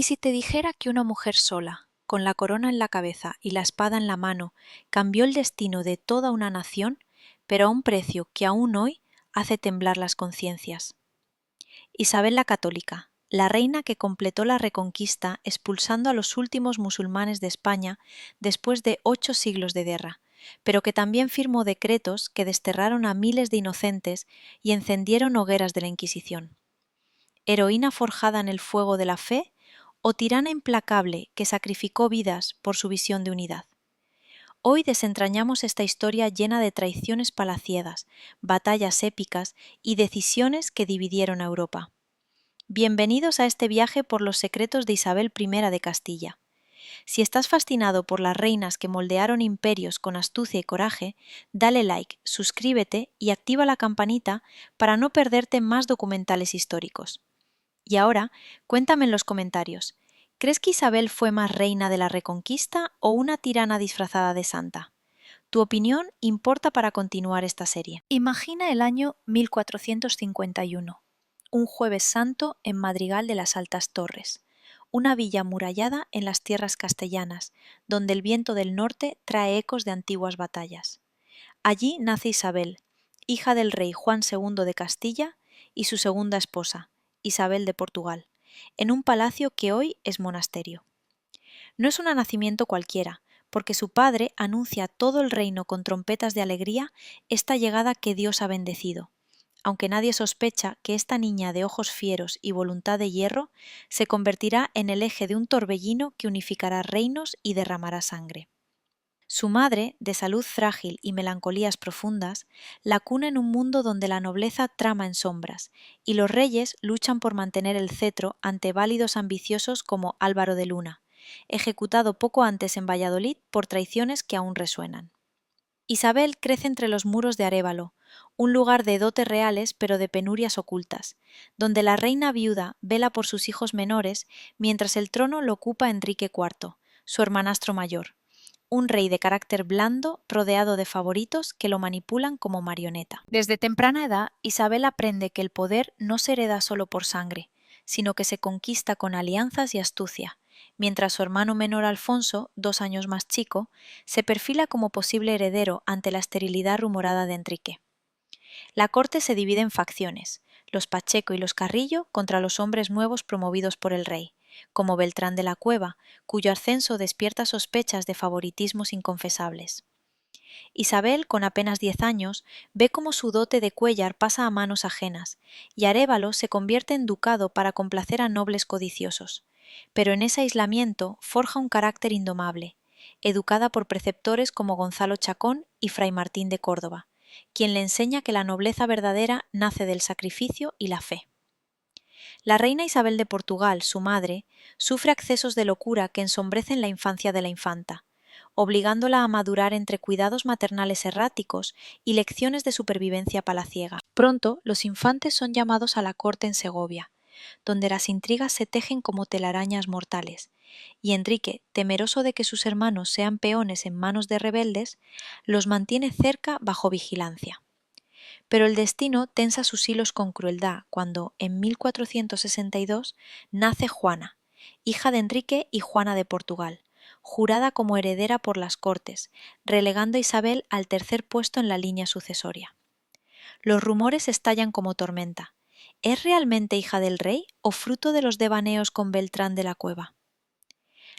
¿Y si te dijera que una mujer sola, con la corona en la cabeza y la espada en la mano, cambió el destino de toda una nación, pero a un precio que aún hoy hace temblar las conciencias? Isabel la Católica, la reina que completó la Reconquista expulsando a los últimos musulmanes de España después de 8 siglos de guerra, pero que también firmó decretos que desterraron a miles de inocentes y encendieron hogueras de la Inquisición. ¿Heroína forjada en el fuego de la fe o tirana implacable que sacrificó vidas por su visión de unidad? Hoy desentrañamos esta historia llena de traiciones palaciegas, batallas épicas y decisiones que dividieron a Europa. Bienvenidos a este viaje por los secretos de Isabel I de Castilla. Si estás fascinado por las reinas que moldearon imperios con astucia y coraje, dale like, suscríbete y activa la campanita para no perderte más documentales históricos. Y ahora, cuéntame en los comentarios, ¿crees que Isabel fue más reina de la Reconquista o una tirana disfrazada de santa? Tu opinión importa para continuar esta serie. Imagina el año 1451, un jueves santo en Madrigal de las Altas Torres, una villa amurallada en las tierras castellanas, donde el viento del norte trae ecos de antiguas batallas. Allí nace Isabel, hija del rey Juan II de Castilla y su segunda esposa, Isabel de Portugal, en un palacio que hoy es monasterio. No es un nacimiento cualquiera, porque su padre anuncia a todo el reino con trompetas de alegría esta llegada que Dios ha bendecido, aunque nadie sospecha que esta niña de ojos fieros y voluntad de hierro se convertirá en el eje de un torbellino que unificará reinos y derramará sangre. Su madre, de salud frágil y melancolías profundas, la cuna en un mundo donde la nobleza trama en sombras y los reyes luchan por mantener el cetro ante válidos ambiciosos como Álvaro de Luna, ejecutado poco antes en Valladolid por traiciones que aún resuenan. Isabel crece entre los muros de Arévalo, un lugar de dotes reales pero de penurias ocultas, donde la reina viuda vela por sus hijos menores mientras el trono lo ocupa Enrique IV, su hermanastro mayor, un rey de carácter blando rodeado de favoritos que lo manipulan como marioneta. Desde temprana edad, Isabel aprende que el poder no se hereda solo por sangre, sino que se conquista con alianzas y astucia, mientras su hermano menor Alfonso, 2 años más chico, se perfila como posible heredero ante la esterilidad rumorada de Enrique. La corte se divide en facciones, los Pacheco y los Carrillo contra los hombres nuevos promovidos por el rey, como Beltrán de la Cueva, cuyo ascenso despierta sospechas de favoritismos inconfesables. Isabel, con apenas 10 años, ve cómo su dote de Cuéllar pasa a manos ajenas, y Arévalo se convierte en ducado para complacer a nobles codiciosos. Pero en ese aislamiento forja un carácter indomable, educada por preceptores como Gonzalo Chacón y Fray Martín de Córdoba, quien le enseña que la nobleza verdadera nace del sacrificio y la fe. La reina Isabel de Portugal, su madre, sufre accesos de locura que ensombrecen la infancia de la infanta, obligándola a madurar entre cuidados maternales erráticos y lecciones de supervivencia palaciega. Pronto, los infantes son llamados a la corte en Segovia, donde las intrigas se tejen como telarañas mortales, y Enrique, temeroso de que sus hermanos sean peones en manos de rebeldes, los mantiene cerca bajo vigilancia. Pero el destino tensa sus hilos con crueldad cuando, en 1462, nace Juana, hija de Enrique y Juana de Portugal, jurada como heredera por las Cortes, relegando a Isabel al tercer puesto en la línea sucesoria. Los rumores estallan como tormenta. ¿Es realmente hija del rey o fruto de los devaneos con Beltrán de la Cueva?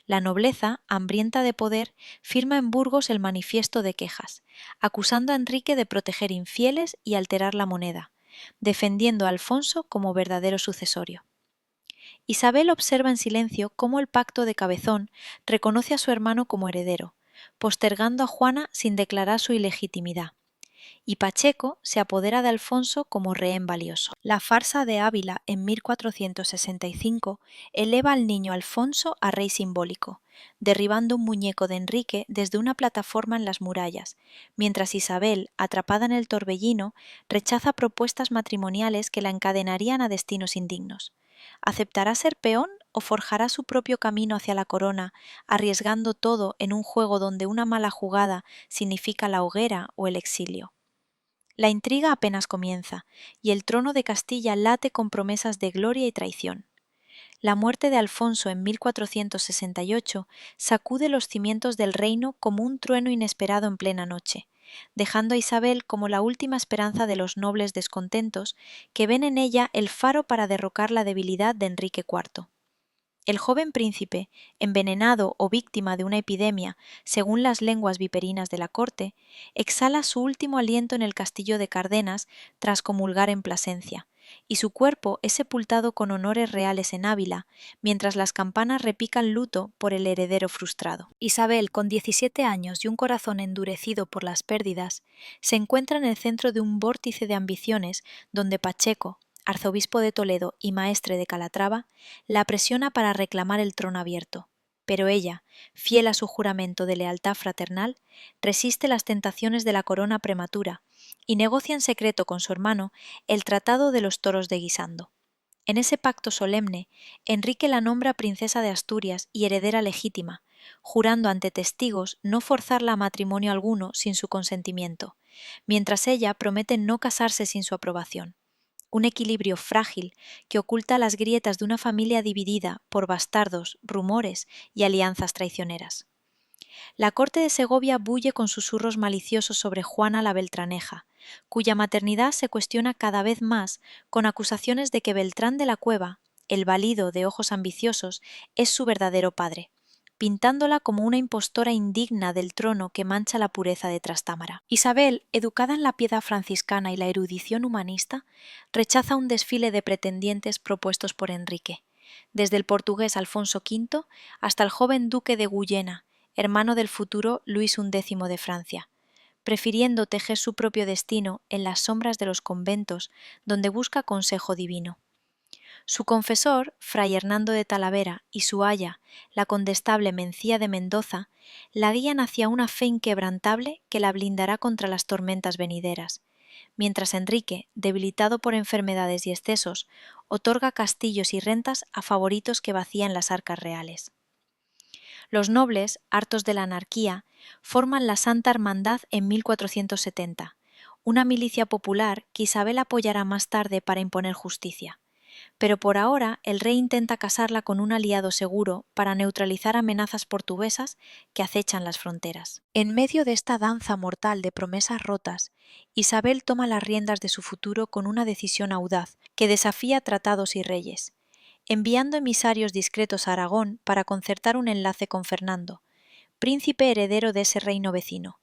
La nobleza, hambrienta de poder, firma en Burgos el manifiesto de quejas, acusando a Enrique de proteger infieles y alterar la moneda, defendiendo a Alfonso como verdadero sucesorio. Isabel observa en silencio cómo el pacto de Cabezón reconoce a su hermano como heredero, postergando a Juana sin declarar su ilegitimidad, y Pacheco se apodera de Alfonso como rehén valioso. La farsa de Ávila en 1465 eleva al niño Alfonso a rey simbólico, derribando un muñeco de Enrique desde una plataforma en las murallas, mientras Isabel, atrapada en el torbellino, rechaza propuestas matrimoniales que la encadenarían a destinos indignos. ¿Aceptará ser peón o forjará su propio camino hacia la corona, arriesgando todo en un juego donde una mala jugada significa la hoguera o el exilio? La intriga apenas comienza, y el trono de Castilla late con promesas de gloria y traición. La muerte de Alfonso en 1468 sacude los cimientos del reino como un trueno inesperado en plena noche, dejando a Isabel como la última esperanza de los nobles descontentos que ven en ella el faro para derrocar la debilidad de Enrique IV. El joven príncipe, envenenado o víctima de una epidemia, según las lenguas viperinas de la corte, exhala su último aliento en el castillo de Cardenas tras comulgar en Plasencia, y su cuerpo es sepultado con honores reales en Ávila, mientras las campanas repican luto por el heredero frustrado. Isabel, con 17 años y un corazón endurecido por las pérdidas, se encuentra en el centro de un vórtice de ambiciones donde Pacheco, arzobispo de Toledo y maestre de Calatrava, la presiona para reclamar el trono abierto, pero ella, fiel a su juramento de lealtad fraternal, resiste las tentaciones de la corona prematura y negocia en secreto con su hermano el Tratado de los Toros de Guisando. En ese pacto solemne, Enrique la nombra princesa de Asturias y heredera legítima, jurando ante testigos no forzarla a matrimonio alguno sin su consentimiento, mientras ella promete no casarse sin su aprobación. Un equilibrio frágil que oculta las grietas de una familia dividida por bastardos, rumores y alianzas traicioneras. La corte de Segovia bulle con susurros maliciosos sobre Juana la Beltraneja, cuya maternidad se cuestiona cada vez más con acusaciones de que Beltrán de la Cueva, el valido de ojos ambiciosos, es su verdadero padre, pintándola como una impostora indigna del trono que mancha la pureza de Trastámara. Isabel, educada en la piedad franciscana y la erudición humanista, rechaza un desfile de pretendientes propuestos por Enrique, desde el portugués Alfonso V hasta el joven duque de Guyena, hermano del futuro Luis XI de Francia, prefiriendo tejer su propio destino en las sombras de los conventos, donde busca consejo divino. Su confesor, fray Hernando de Talavera, y su aya, la condestable Mencía de Mendoza, la guían hacia una fe inquebrantable que la blindará contra las tormentas venideras, mientras Enrique, debilitado por enfermedades y excesos, otorga castillos y rentas a favoritos que vacían las arcas reales. Los nobles, hartos de la anarquía, forman la Santa Hermandad en 1470, una milicia popular que Isabel apoyará más tarde para imponer justicia. Pero por ahora el rey intenta casarla con un aliado seguro para neutralizar amenazas portuguesas que acechan las fronteras. En medio de esta danza mortal de promesas rotas, Isabel toma las riendas de su futuro con una decisión audaz que desafía tratados y reyes, enviando emisarios discretos a Aragón para concertar un enlace con Fernando, príncipe heredero de ese reino vecino,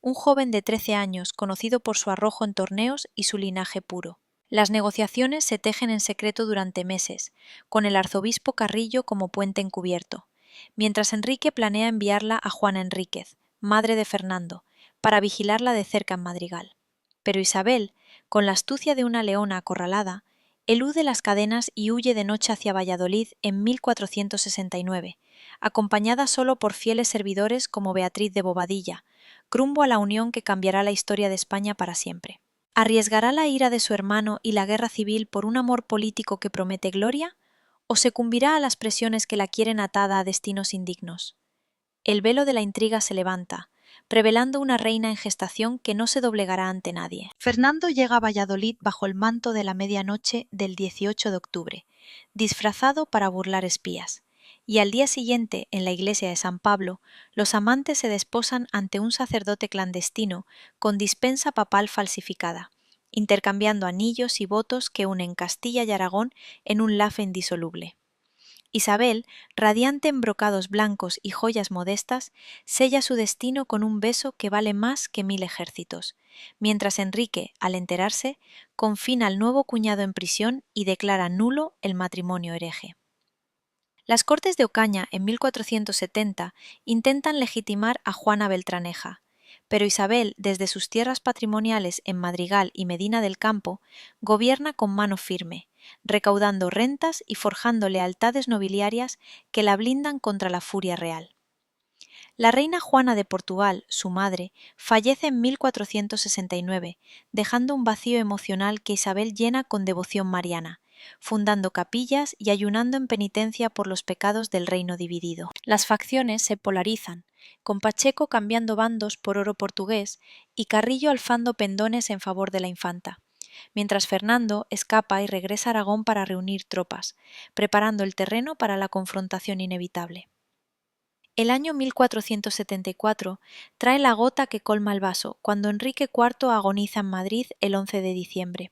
un joven de 13 años conocido por su arrojo en torneos y su linaje puro. Las negociaciones se tejen en secreto durante meses, con el arzobispo Carrillo como puente encubierto, mientras Enrique planea enviarla a Juana Enríquez, madre de Fernando, para vigilarla de cerca en Madrigal. Pero Isabel, con la astucia de una leona acorralada, elude las cadenas y huye de noche hacia Valladolid en 1469, acompañada solo por fieles servidores como Beatriz de Bobadilla, rumbo a la unión que cambiará la historia de España para siempre. ¿Arriesgará la ira de su hermano y la guerra civil por un amor político que promete gloria? ¿O sucumbirá a las presiones que la quieren atada a destinos indignos? El velo de la intriga se levanta, revelando una reina en gestación que no se doblegará ante nadie. Fernando llega a Valladolid bajo el manto de la medianoche del 18 de octubre, disfrazado para burlar espías, y al día siguiente, en la iglesia de San Pablo, los amantes se desposan ante un sacerdote clandestino con dispensa papal falsificada, intercambiando anillos y votos que unen Castilla y Aragón en un lazo indisoluble. Isabel, radiante en brocados blancos y joyas modestas, sella su destino con un beso que vale más que 1000 ejércitos, mientras Enrique, al enterarse, confina al nuevo cuñado en prisión y declara nulo el matrimonio hereje. Las Cortes de Ocaña, en 1470, intentan legitimar a Juana Beltraneja, pero Isabel, desde sus tierras patrimoniales en Madrigal y Medina del Campo, gobierna con mano firme, recaudando rentas y forjando lealtades nobiliarias que la blindan contra la furia real. La reina Juana de Portugal, su madre, fallece en 1469, dejando un vacío emocional que Isabel llena con devoción mariana, fundando capillas y ayunando en penitencia por los pecados del reino dividido. Las facciones se polarizan, con Pacheco cambiando bandos por oro portugués y Carrillo alzando pendones en favor de la infanta, mientras Fernando escapa y regresa a Aragón para reunir tropas, preparando el terreno para la confrontación inevitable. El año 1474 trae la gota que colma el vaso, cuando Enrique IV agoniza en Madrid el 11 de diciembre,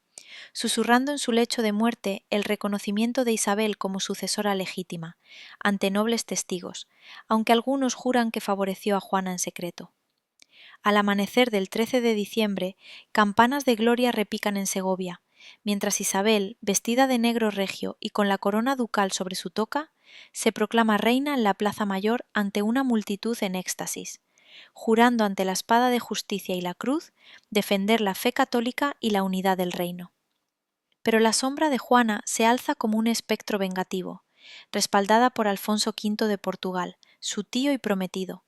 susurrando en su lecho de muerte el reconocimiento de Isabel como sucesora legítima, ante nobles testigos, aunque algunos juran que favoreció a Juana en secreto. Al amanecer del 13 de diciembre, campanas de gloria repican en Segovia, mientras Isabel, vestida de negro regio y con la corona ducal sobre su toca, se proclama reina en la Plaza Mayor ante una multitud en éxtasis, jurando ante la espada de justicia y la cruz defender la fe católica y la unidad del reino. Pero la sombra de Juana se alza como un espectro vengativo, respaldada por Alfonso V de Portugal, su tío y prometido,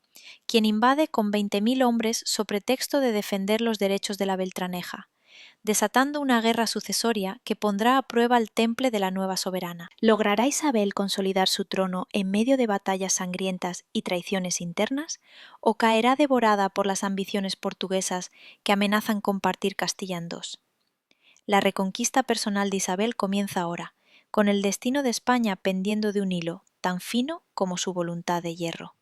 quien invade con 20.000 hombres so pretexto de defender los derechos de la Beltraneja, desatando una guerra sucesoria que pondrá a prueba el temple de la nueva soberana. ¿Logrará Isabel consolidar su trono en medio de batallas sangrientas y traiciones internas? ¿O caerá devorada por las ambiciones portuguesas que amenazan con partir Castilla en dos? La reconquista personal de Isabel comienza ahora, con el destino de España pendiendo de un hilo, tan fino como su voluntad de hierro.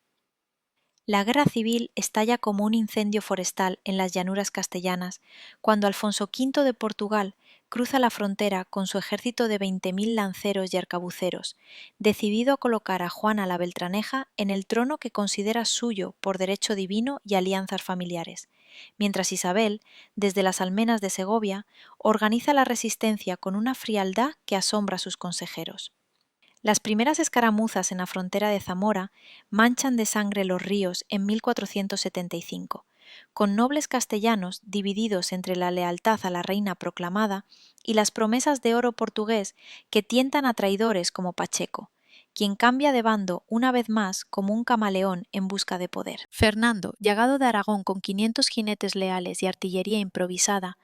La guerra civil estalla como un incendio forestal en las llanuras castellanas cuando Alfonso V de Portugal cruza la frontera con su ejército de 20.000 lanceros y arcabuceros, decidido a colocar a Juana la Beltraneja en el trono que considera suyo por derecho divino y alianzas familiares, mientras Isabel, desde las almenas de Segovia, organiza la resistencia con una frialdad que asombra a sus consejeros. Las primeras escaramuzas en la frontera de Zamora manchan de sangre los ríos en 1475, con nobles castellanos divididos entre la lealtad a la reina proclamada y las promesas de oro portugués que tientan a traidores como Pacheco, quien cambia de bando una vez más como un camaleón en busca de poder. Fernando, llegado de Aragón con 500 jinetes leales y artillería improvisada,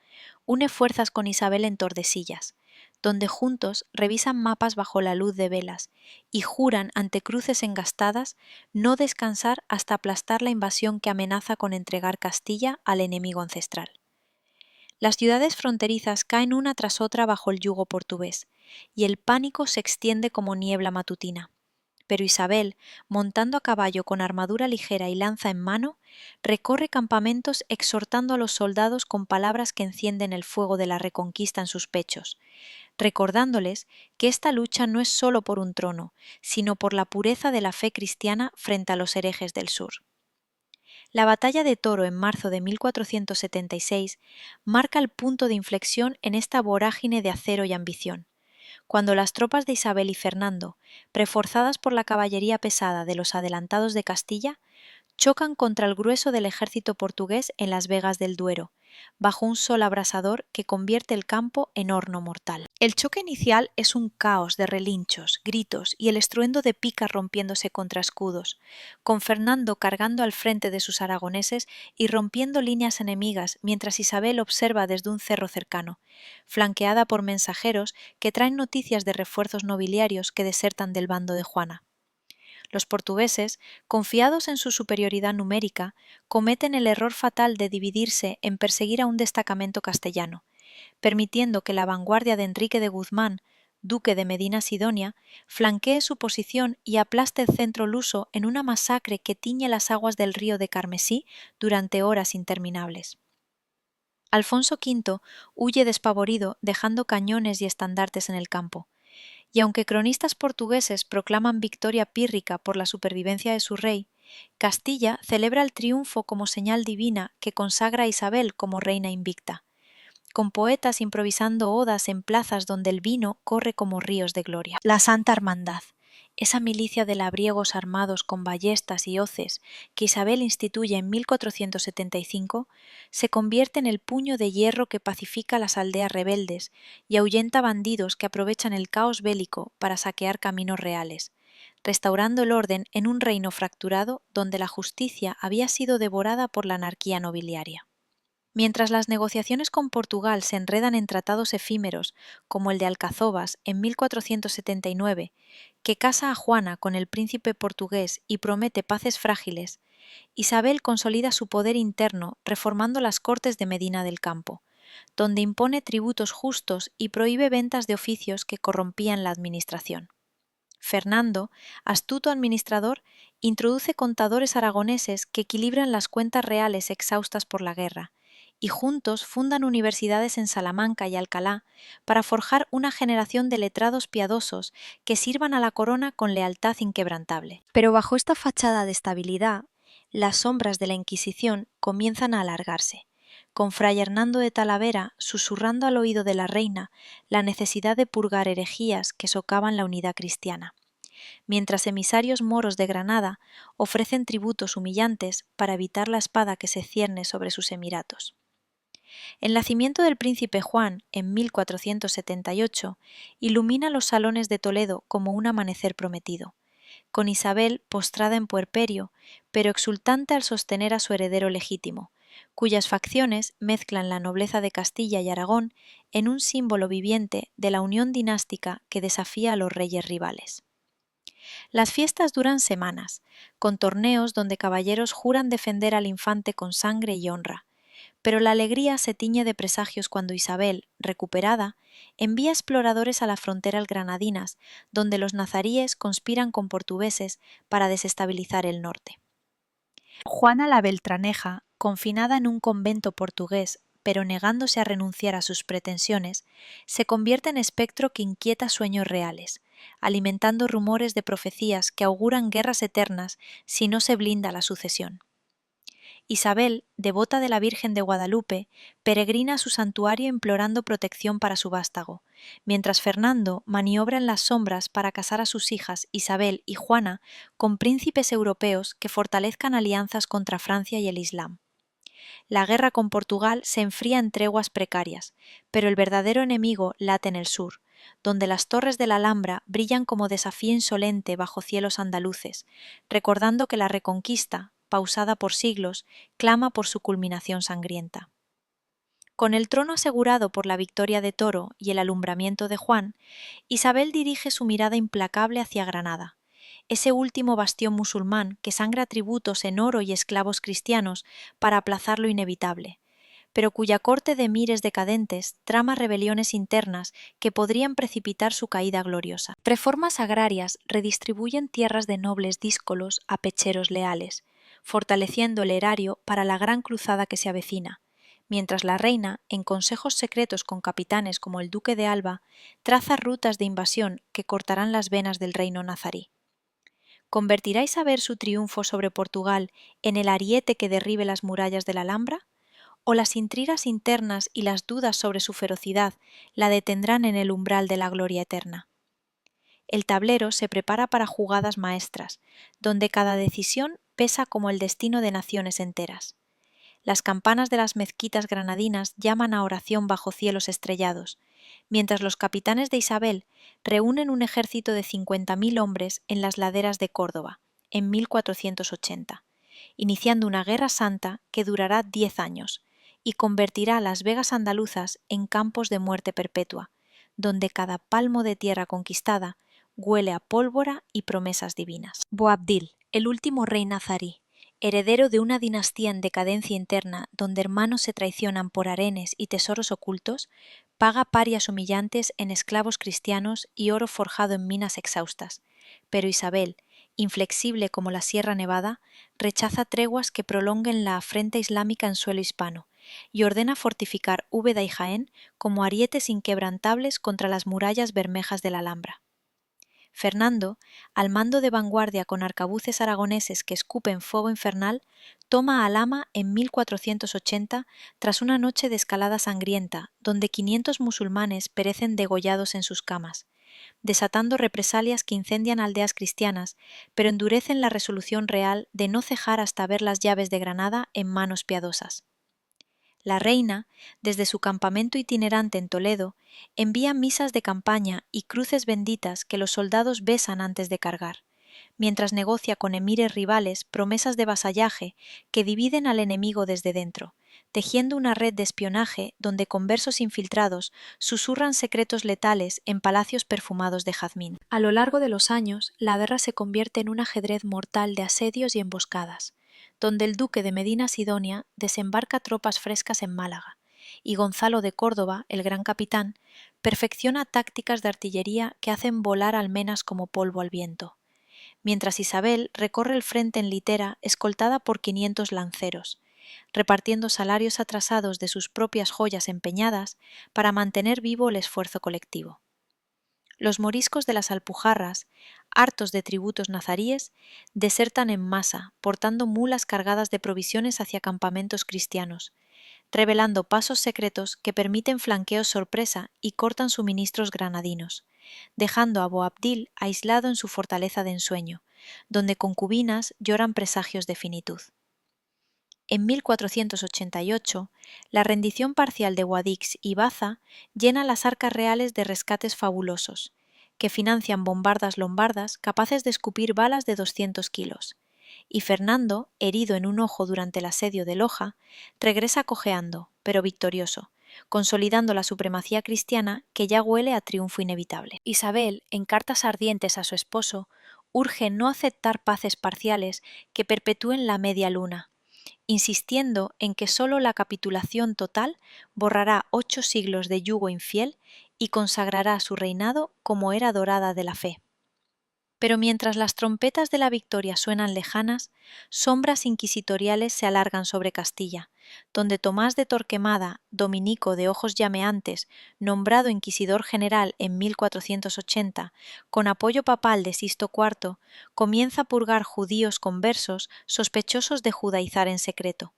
une fuerzas con Isabel en Tordesillas, donde juntos revisan mapas bajo la luz de velas y juran ante cruces engastadas no descansar hasta aplastar la invasión que amenaza con entregar Castilla al enemigo ancestral. Las ciudades fronterizas caen una tras otra bajo el yugo portugués, y el pánico se extiende como niebla matutina. Pero Isabel, montando a caballo con armadura ligera y lanza en mano, recorre campamentos exhortando a los soldados con palabras que encienden el fuego de la reconquista en sus pechos, recordándoles que esta lucha no es solo por un trono, sino por la pureza de la fe cristiana frente a los herejes del sur. La batalla de Toro en marzo de 1476 marca el punto de inflexión en esta vorágine de acero y ambición, cuando las tropas de Isabel y Fernando, preforzadas por la caballería pesada de los adelantados de Castilla, chocan contra el grueso del ejército portugués en las Vegas del Duero, bajo un sol abrasador que convierte el campo en horno mortal. El choque inicial es un caos de relinchos, gritos y el estruendo de picas rompiéndose contra escudos, con Fernando cargando al frente de sus aragoneses y rompiendo líneas enemigas mientras Isabel observa desde un cerro cercano, flanqueada por mensajeros que traen noticias de refuerzos nobiliarios que desertan del bando de Juana. Los portugueses, confiados en su superioridad numérica, cometen el error fatal de dividirse en perseguir a un destacamento castellano, permitiendo que la vanguardia de Enrique de Guzmán, duque de Medina Sidonia, flanquee su posición y aplaste el centro luso en una masacre que tiñe las aguas del río de Carmesí durante horas interminables. Alfonso V huye despavorido, dejando cañones y estandartes en el campo. Y aunque cronistas portugueses proclaman victoria pírrica por la supervivencia de su rey, Castilla celebra el triunfo como señal divina que consagra a Isabel como reina invicta, con poetas improvisando odas en plazas donde el vino corre como ríos de gloria. La Santa Hermandad, esa milicia de labriegos armados con ballestas y hoces que Isabel instituye en 1475, se convierte en el puño de hierro que pacifica las aldeas rebeldes y ahuyenta bandidos que aprovechan el caos bélico para saquear caminos reales, restaurando el orden en un reino fracturado donde la justicia había sido devorada por la anarquía nobiliaria. Mientras las negociaciones con Portugal se enredan en tratados efímeros, como el de Alcazobas en 1479, que casa a Juana con el príncipe portugués y promete paces frágiles, Isabel consolida su poder interno reformando las Cortes de Medina del Campo, donde impone tributos justos y prohíbe ventas de oficios que corrompían la administración. Fernando, astuto administrador, introduce contadores aragoneses que equilibran las cuentas reales exhaustas por la guerra, y juntos fundan universidades en Salamanca y Alcalá para forjar una generación de letrados piadosos que sirvan a la corona con lealtad inquebrantable. Pero bajo esta fachada de estabilidad, las sombras de la Inquisición comienzan a alargarse, con Fray Hernando de Talavera susurrando al oído de la reina la necesidad de purgar herejías que socavan la unidad cristiana, mientras emisarios moros de Granada ofrecen tributos humillantes para evitar la espada que se cierne sobre sus emiratos. El nacimiento del príncipe Juan, en 1478, ilumina los salones de Toledo como un amanecer prometido, con Isabel postrada en puerperio, pero exultante al sostener a su heredero legítimo, cuyas facciones mezclan la nobleza de Castilla y Aragón en un símbolo viviente de la unión dinástica que desafía a los reyes rivales. Las fiestas duran semanas, con torneos donde caballeros juran defender al infante con sangre y honra, pero la alegría se tiñe de presagios cuando Isabel, recuperada, envía exploradores a las fronteras granadinas, donde los nazaríes conspiran con portugueses para desestabilizar el norte. Juana la Beltraneja, confinada en un convento portugués, pero negándose a renunciar a sus pretensiones, se convierte en espectro que inquieta sueños reales, alimentando rumores de profecías que auguran guerras eternas si no se blinda la sucesión. Isabel, devota de la Virgen de Guadalupe, peregrina a su santuario implorando protección para su vástago, mientras Fernando maniobra en las sombras para casar a sus hijas Isabel y Juana con príncipes europeos que fortalezcan alianzas contra Francia y el Islam. La guerra con Portugal se enfría en treguas precarias, pero el verdadero enemigo late en el sur, donde las torres de la Alhambra brillan como desafío insolente bajo cielos andaluces, recordando que la Reconquista, pausada por siglos, clama por su culminación sangrienta. Con el trono asegurado por la victoria de Toro y el alumbramiento de Juan, Isabel dirige su mirada implacable hacia Granada, ese último bastión musulmán que sangra tributos en oro y esclavos cristianos para aplazar lo inevitable, pero cuya corte de emires decadentes trama rebeliones internas que podrían precipitar su caída gloriosa. Reformas agrarias redistribuyen tierras de nobles díscolos a pecheros leales, fortaleciendo el erario para la gran cruzada que se avecina, mientras la reina, en consejos secretos con capitanes como el duque de Alba, traza rutas de invasión que cortarán las venas del reino nazarí. ¿Convertirá Isabel su triunfo sobre Portugal en el ariete que derribe las murallas de la Alhambra? ¿O las intrigas internas y las dudas sobre su ferocidad la detendrán en el umbral de la gloria eterna? El tablero se prepara para jugadas maestras, donde cada decisión pesa como el destino de naciones enteras. Las campanas de las mezquitas granadinas llaman a oración bajo cielos estrellados, mientras los capitanes de Isabel reúnen un ejército de 50.000 hombres en las laderas de Córdoba, en 1480, iniciando una guerra santa que durará 10 años y convertirá a las vegas andaluzas en campos de muerte perpetua, donde cada palmo de tierra conquistada huele a pólvora y promesas divinas. Boabdil, el último rey nazarí, heredero de una dinastía en decadencia interna donde hermanos se traicionan por harenes y tesoros ocultos, paga parias humillantes en esclavos cristianos y oro forjado en minas exhaustas. Pero Isabel, inflexible como la Sierra Nevada, rechaza treguas que prolonguen la afrenta islámica en suelo hispano y ordena fortificar Úbeda y Jaén como arietes inquebrantables contra las murallas bermejas de la Alhambra. Fernando, al mando de vanguardia con arcabuces aragoneses que escupen fuego infernal, toma Alhama en 1480 tras una noche de escalada sangrienta, donde 500 musulmanes perecen degollados en sus camas, desatando represalias que incendian aldeas cristianas, pero endurecen la resolución real de no cejar hasta ver las llaves de Granada en manos piadosas. La reina, desde su campamento itinerante en Toledo, envía misas de campaña y cruces benditas que los soldados besan antes de cargar, mientras negocia con emires rivales promesas de vasallaje que dividen al enemigo desde dentro, tejiendo una red de espionaje donde conversos infiltrados susurran secretos letales en palacios perfumados de jazmín. A lo largo de los años, la guerra se convierte en un ajedrez mortal de asedios y emboscadas, donde el duque de Medina Sidonia desembarca tropas frescas en Málaga, y Gonzalo de Córdoba, el gran capitán, perfecciona tácticas de artillería que hacen volar almenas como polvo al viento, mientras Isabel recorre el frente en litera escoltada por 500 lanceros, repartiendo salarios atrasados de sus propias joyas empeñadas para mantener vivo el esfuerzo colectivo. Los moriscos de las Alpujarras, hartos de tributos nazaríes, desertan en masa, portando mulas cargadas de provisiones hacia campamentos cristianos, revelando pasos secretos que permiten flanqueos sorpresa y cortan suministros granadinos, dejando a Boabdil aislado en su fortaleza de ensueño, donde concubinas lloran presagios de finitud. En 1488, la rendición parcial de Guadix y Baza llena las arcas reales de rescates fabulosos, que financian bombardas lombardas capaces de escupir balas de 200 kilos, y Fernando, herido en un ojo durante el asedio de Loja, regresa cojeando, pero victorioso, consolidando la supremacía cristiana que ya huele a triunfo inevitable. Isabel, en cartas ardientes a su esposo, urge no aceptar paces parciales que perpetúen la media luna, insistiendo en que sólo la capitulación total borrará 8 siglos de yugo infiel y consagrará su reinado como era dorada de la fe. Pero mientras las trompetas de la victoria suenan lejanas, sombras inquisitoriales se alargan sobre Castilla, donde Tomás de Torquemada, dominico de ojos llameantes, nombrado inquisidor general en 1480, con apoyo papal de Sisto IV, comienza a purgar judíos conversos sospechosos de judaizar en secreto,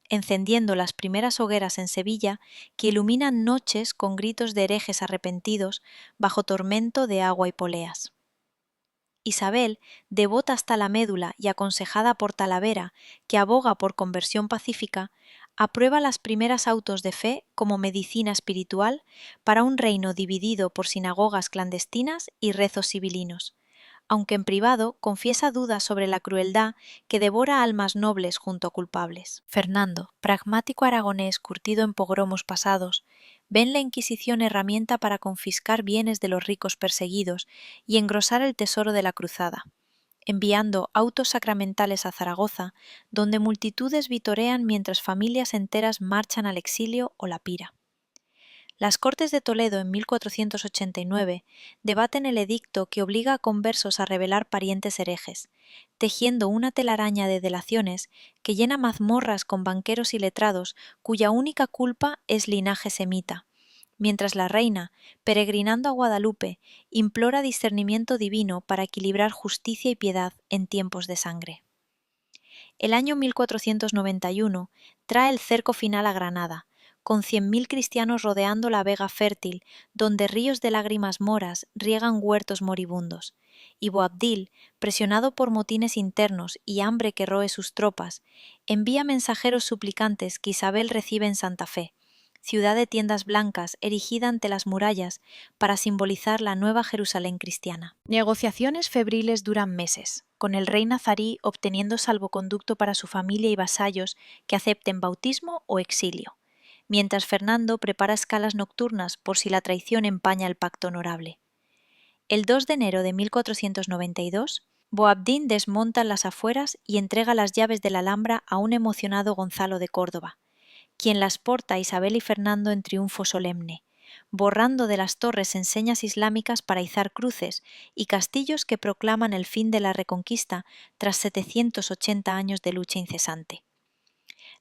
encendiendo las primeras hogueras en Sevilla que iluminan noches con gritos de herejes arrepentidos bajo tormento de agua y poleas. Isabel, devota hasta la médula y aconsejada por Talavera, que aboga por conversión pacífica, aprueba las primeras autos de fe como medicina espiritual para un reino dividido por sinagogas clandestinas y rezos sibilinos, aunque en privado confiesa dudas sobre la crueldad que devora almas nobles junto a culpables. Fernando, pragmático aragonés curtido en pogromos pasados, ve en la Inquisición herramienta para confiscar bienes de los ricos perseguidos y engrosar el tesoro de la cruzada, enviando autos sacramentales a Zaragoza, donde multitudes vitorean mientras familias enteras marchan al exilio o la pira. Las Cortes de Toledo en 1489 debaten el edicto que obliga a conversos a revelar parientes herejes, tejiendo una telaraña de delaciones que llena mazmorras con banqueros y letrados cuya única culpa es linaje semita, mientras la reina, peregrinando a Guadalupe, implora discernimiento divino para equilibrar justicia y piedad en tiempos de sangre. El año 1491 trae el cerco final a Granada, con 100.000 cristianos rodeando la vega fértil, donde ríos de lágrimas moras riegan huertos moribundos, y Boabdil, presionado por motines internos y hambre que roe sus tropas, envía mensajeros suplicantes que Isabel recibe en Santa Fe, ciudad de tiendas blancas erigida ante las murallas para simbolizar la nueva Jerusalén cristiana. Negociaciones febriles duran meses, con el rey nazarí obteniendo salvoconducto para su familia y vasallos que acepten bautismo o exilio, mientras Fernando prepara escalas nocturnas por si la traición empaña el pacto honorable. El 2 de enero de 1492, Boabdín desmonta en las afueras y entrega las llaves de la Alhambra a un emocionado Gonzalo de Córdoba, quien las porta a Isabel y Fernando en triunfo solemne, borrando de las torres enseñas islámicas para izar cruces y castillos que proclaman el fin de la Reconquista tras 780 años de lucha incesante.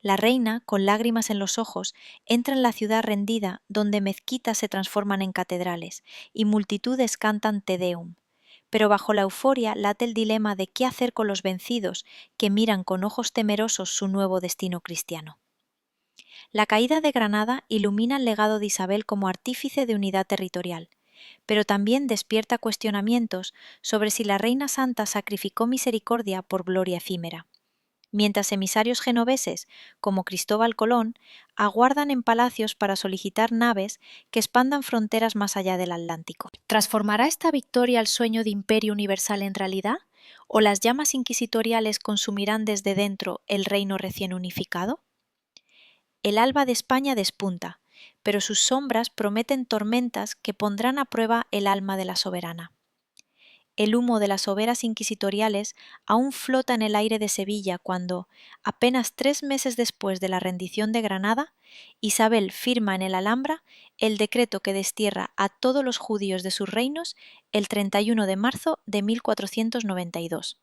La reina, con lágrimas en los ojos, entra en la ciudad rendida, donde mezquitas se transforman en catedrales y multitudes cantan Te Deum. Pero bajo la euforia late el dilema de qué hacer con los vencidos que miran con ojos temerosos su nuevo destino cristiano. La caída de Granada ilumina el legado de Isabel como artífice de unidad territorial, pero también despierta cuestionamientos sobre si la Reina Santa sacrificó misericordia por gloria efímera, mientras emisarios genoveses, como Cristóbal Colón, aguardan en palacios para solicitar naves que expandan fronteras más allá del Atlántico. ¿Transformará esta victoria el sueño de imperio universal en realidad? ¿O las llamas inquisitoriales consumirán desde dentro el reino recién unificado? El alba de España despunta, pero sus sombras prometen tormentas que pondrán a prueba el alma de la soberana. El humo de las hogueras inquisitoriales aún flota en el aire de Sevilla cuando, apenas 3 meses después de la rendición de Granada, Isabel firma en el Alhambra el decreto que destierra a todos los judíos de sus reinos el 31 de marzo de 1492,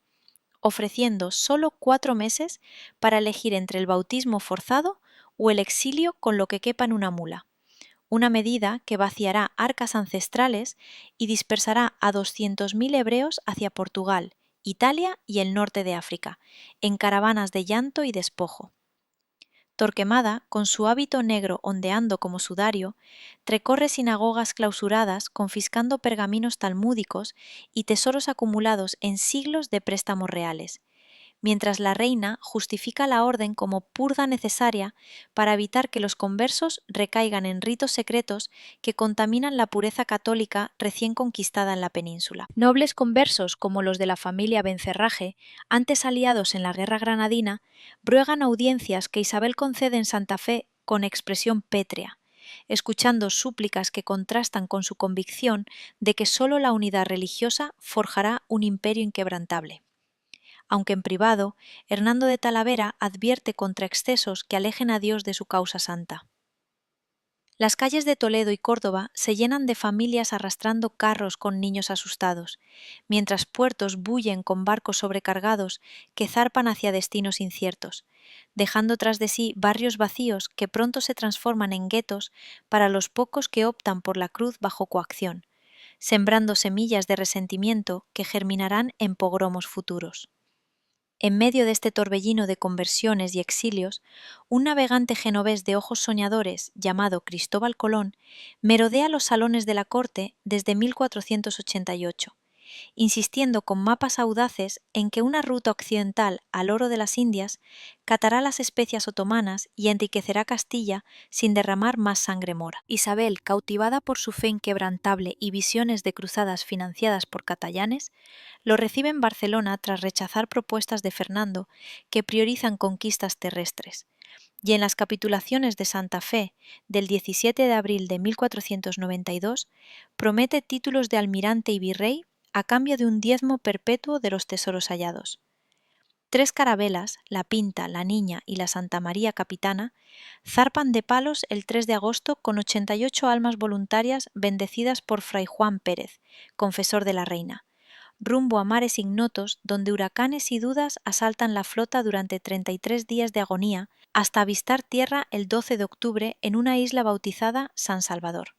ofreciendo solo 4 meses para elegir entre el bautismo forzado o el exilio con lo que quepa en una mula, una medida que vaciará arcas ancestrales y dispersará a 200.000 hebreos hacia Portugal, Italia y el norte de África, en caravanas de llanto y despojo. Torquemada, con su hábito negro ondeando como sudario, recorre sinagogas clausuradas confiscando pergaminos talmúdicos y tesoros acumulados en siglos de préstamos reales, mientras la reina justifica la orden como purga necesaria para evitar que los conversos recaigan en ritos secretos que contaminan la pureza católica recién conquistada en la península. Nobles conversos como los de la familia Bencerraje, antes aliados en la guerra granadina, ruegan audiencias que Isabel concede en Santa Fe con expresión pétrea, escuchando súplicas que contrastan con su convicción de que sólo la unidad religiosa forjará un imperio inquebrantable. Aunque en privado, Hernando de Talavera advierte contra excesos que alejen a Dios de su causa santa. Las calles de Toledo y Córdoba se llenan de familias arrastrando carros con niños asustados, mientras puertos bullen con barcos sobrecargados que zarpan hacia destinos inciertos, dejando tras de sí barrios vacíos que pronto se transforman en guetos para los pocos que optan por la cruz bajo coacción, sembrando semillas de resentimiento que germinarán en pogromos futuros. En medio de este torbellino de conversiones y exilios, un navegante genovés de ojos soñadores llamado Cristóbal Colón merodea los salones de la corte desde 1488, insistiendo con mapas audaces en que una ruta occidental al oro de las Indias catará las especias otomanas y enriquecerá Castilla sin derramar más sangre mora. Isabel, cautivada por su fe inquebrantable y visiones de cruzadas financiadas por catallanes, lo recibe en Barcelona tras rechazar propuestas de Fernando que priorizan conquistas terrestres, y en las capitulaciones de Santa Fe del 17 de abril de 1492 promete títulos de almirante y virrey a cambio de un diezmo perpetuo de los tesoros hallados. 3 carabelas, la Pinta, la Niña y la Santa María Capitana, zarpan de Palos el 3 de agosto con 88 almas voluntarias bendecidas por Fray Juan Pérez, confesor de la reina, rumbo a mares ignotos donde huracanes y dudas asaltan la flota durante 33 días de agonía hasta avistar tierra el 12 de octubre en una isla bautizada San Salvador.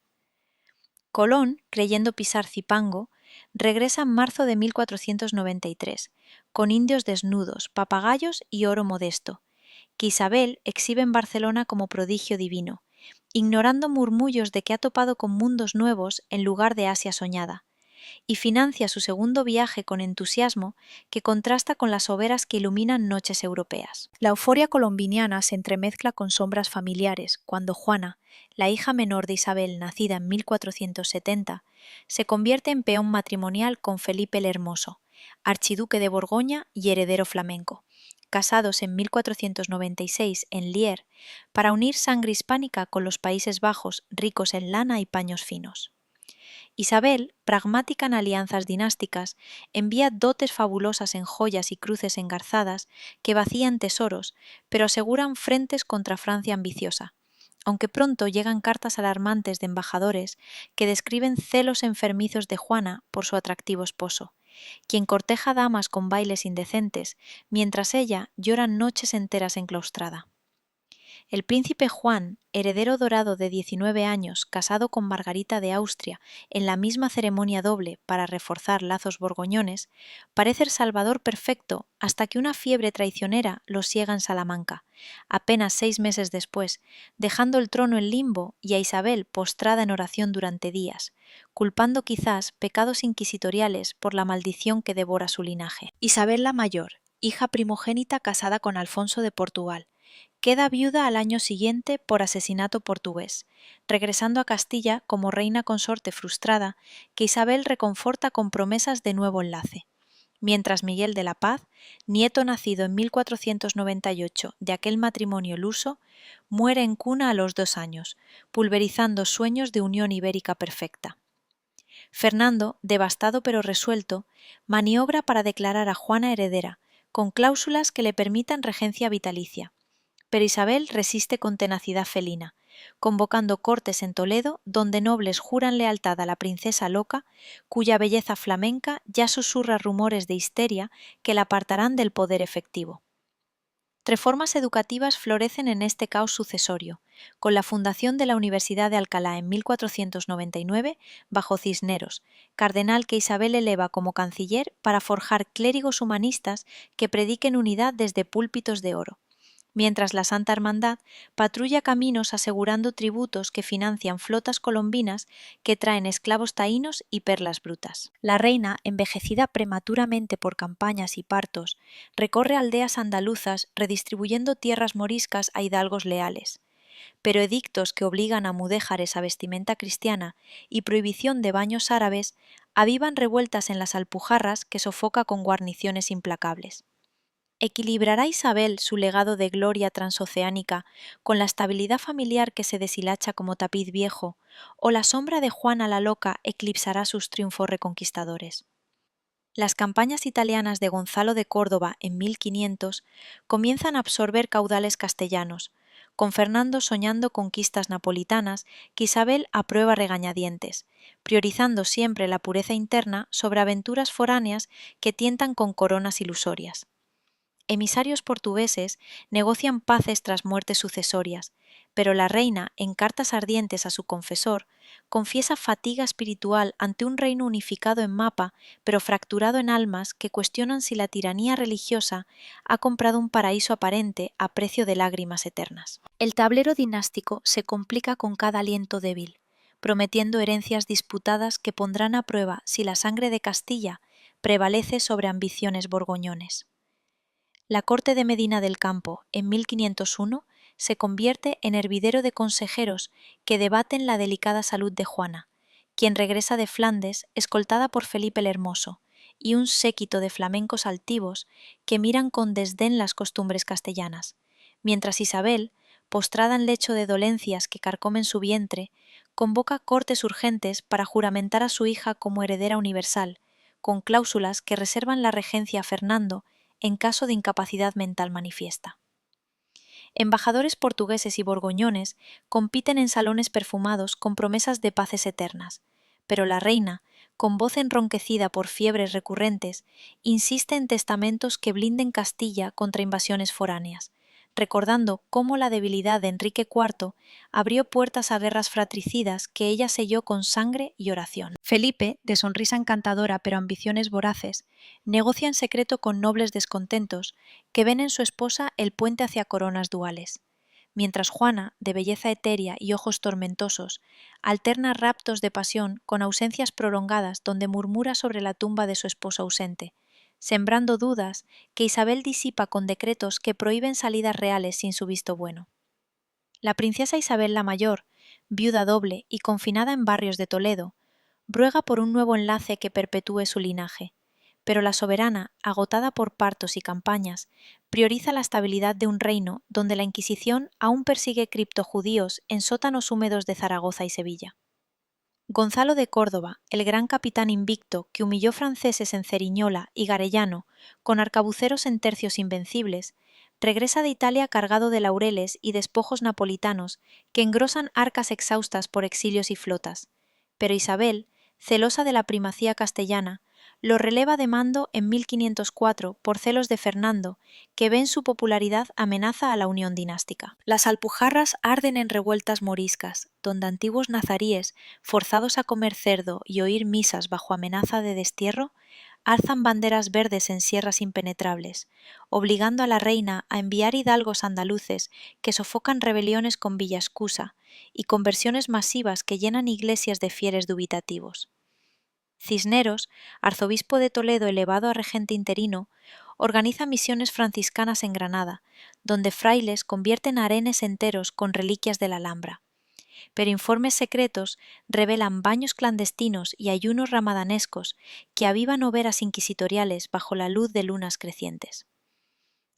Colón, creyendo pisar Cipango, regresa en marzo de 1493, con indios desnudos, papagayos y oro modesto, que Isabel exhibe en Barcelona como prodigio divino, ignorando murmullos de que ha topado con mundos nuevos en lugar de Asia soñada, y financia su segundo viaje con entusiasmo que contrasta con las hogueras que iluminan noches europeas. La euforia colombiniana se entremezcla con sombras familiares cuando Juana, la hija menor de Isabel nacida en 1470, se convierte en peón matrimonial con Felipe el Hermoso, archiduque de Borgoña y heredero flamenco, casados en 1496 en Lier para unir sangre hispánica con los Países Bajos ricos en lana y paños finos. Isabel, pragmática en alianzas dinásticas, envía dotes fabulosas en joyas y cruces engarzadas que vacían tesoros, pero aseguran frentes contra Francia ambiciosa, aunque pronto llegan cartas alarmantes de embajadores que describen celos enfermizos de Juana por su atractivo esposo, quien corteja damas con bailes indecentes, mientras ella llora noches enteras enclaustrada. El príncipe Juan, heredero dorado de 19 años, casado con Margarita de Austria en la misma ceremonia doble para reforzar lazos borgoñones, parece el salvador perfecto hasta que una fiebre traicionera lo siega en Salamanca, apenas 6 meses después, dejando el trono en limbo y a Isabel postrada en oración durante días, culpando quizás pecados inquisitoriales por la maldición que devora su linaje. Isabel la Mayor, hija primogénita casada con Alfonso de Portugal, queda viuda al año siguiente por asesinato portugués, regresando a Castilla como reina consorte frustrada que Isabel reconforta con promesas de nuevo enlace, mientras Miguel de la Paz, nieto nacido en 1498 de aquel matrimonio luso, muere en cuna a los 2 años, pulverizando sueños de unión ibérica perfecta. Fernando, devastado pero resuelto, maniobra para declarar a Juana heredera, con cláusulas que le permitan regencia vitalicia. Pero Isabel resiste con tenacidad felina, convocando cortes en Toledo donde nobles juran lealtad a la princesa loca, cuya belleza flamenca ya susurra rumores de histeria que la apartarán del poder efectivo. Reformas educativas florecen en este caos sucesorio, con la fundación de la Universidad de Alcalá en 1499 bajo Cisneros, cardenal que Isabel eleva como canciller para forjar clérigos humanistas que prediquen unidad desde púlpitos de oro, mientras la Santa Hermandad patrulla caminos asegurando tributos que financian flotas colombinas que traen esclavos taínos y perlas brutas. La reina, envejecida prematuramente por campañas y partos, recorre aldeas andaluzas redistribuyendo tierras moriscas a hidalgos leales. Pero edictos que obligan a mudéjares a vestimenta cristiana y prohibición de baños árabes avivan revueltas en las Alpujarras que sofoca con guarniciones implacables. ¿Equilibrará Isabel su legado de gloria transoceánica con la estabilidad familiar que se deshilacha como tapiz viejo, o la sombra de Juana la Loca eclipsará sus triunfos reconquistadores? Las campañas italianas de Gonzalo de Córdoba en 1500 comienzan a absorber caudales castellanos, con Fernando soñando conquistas napolitanas que Isabel aprueba regañadientes, priorizando siempre la pureza interna sobre aventuras foráneas que tientan con coronas ilusorias. Emisarios portugueses negocian paces tras muertes sucesorias, pero la reina, en cartas ardientes a su confesor, confiesa fatiga espiritual ante un reino unificado en mapa, pero fracturado en almas que cuestionan si la tiranía religiosa ha comprado un paraíso aparente a precio de lágrimas eternas. El tablero dinástico se complica con cada aliento débil, prometiendo herencias disputadas que pondrán a prueba si la sangre de Castilla prevalece sobre ambiciones borgoñones. La corte de Medina del Campo, en 1501, se convierte en hervidero de consejeros que debaten la delicada salud de Juana, quien regresa de Flandes escoltada por Felipe el Hermoso, y un séquito de flamencos altivos que miran con desdén las costumbres castellanas, mientras Isabel, postrada en lecho de dolencias que carcomen su vientre, convoca cortes urgentes para juramentar a su hija como heredera universal, con cláusulas que reservan la regencia a Fernando en caso de incapacidad mental manifiesta. Embajadores portugueses y borgoñones compiten en salones perfumados con promesas de paces eternas, pero la reina, con voz enronquecida por fiebres recurrentes, insiste en testamentos que blinden Castilla contra invasiones foráneas, recordando cómo la debilidad de Enrique IV abrió puertas a guerras fratricidas que ella selló con sangre y oración. Felipe, de sonrisa encantadora pero ambiciones voraces, negocia en secreto con nobles descontentos que ven en su esposa el puente hacia coronas duales, mientras Juana, de belleza etérea y ojos tormentosos, alterna raptos de pasión con ausencias prolongadas donde murmura sobre la tumba de su esposo ausente, sembrando dudas que Isabel disipa con decretos que prohíben salidas reales sin su visto bueno. La princesa Isabel la Mayor, viuda doble y confinada en barrios de Toledo, ruega por un nuevo enlace que perpetúe su linaje, pero la soberana, agotada por partos y campañas, prioriza la estabilidad de un reino donde la Inquisición aún persigue criptojudíos en sótanos húmedos de Zaragoza y Sevilla. Gonzalo de Córdoba, el gran capitán invicto que humilló franceses en Ceriñola y Garellano con arcabuceros en tercios invencibles, regresa de Italia cargado de laureles y despojos napolitanos que engrosan arcas exhaustas por exilios y flotas, pero Isabel, celosa de la primacía castellana, lo releva de mando en 1504 por celos de Fernando, que ve en su popularidad amenaza a la unión dinástica. Las Alpujarras arden en revueltas moriscas, donde antiguos nazaríes, forzados a comer cerdo y oír misas bajo amenaza de destierro, alzan banderas verdes en sierras impenetrables, obligando a la reina a enviar hidalgos andaluces que sofocan rebeliones con Villaescusa y conversiones masivas que llenan iglesias de fieles dubitativos. Cisneros, arzobispo de Toledo elevado a regente interino, organiza misiones franciscanas en Granada, donde frailes convierten arenes enteros con reliquias de la Alhambra. Pero informes secretos revelan baños clandestinos y ayunos ramadanescos que avivan hogueras inquisitoriales bajo la luz de lunas crecientes.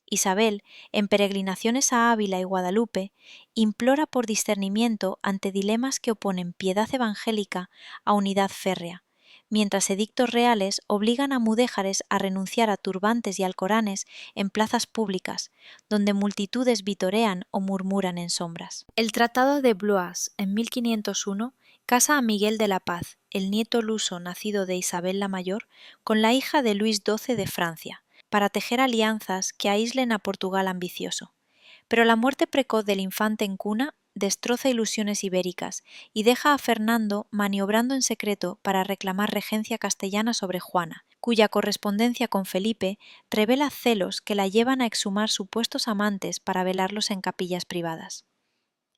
Isabel, en peregrinaciones a Ávila y Guadalupe, implora por discernimiento ante dilemas que oponen piedad evangélica a unidad férrea, mientras edictos reales obligan a mudéjares a renunciar a turbantes y alcoranes en plazas públicas, donde multitudes vitorean o murmuran en sombras. El Tratado de Blois, en 1501, casa a Miguel de la Paz, el nieto luso nacido de Isabel la Mayor, con la hija de Luis XII de Francia, para tejer alianzas que aíslen a Portugal ambicioso. Pero la muerte precoz del infante en cuna destroza ilusiones ibéricas y deja a Fernando maniobrando en secreto para reclamar regencia castellana sobre Juana, cuya correspondencia con Felipe revela celos que la llevan a exhumar supuestos amantes para velarlos en capillas privadas.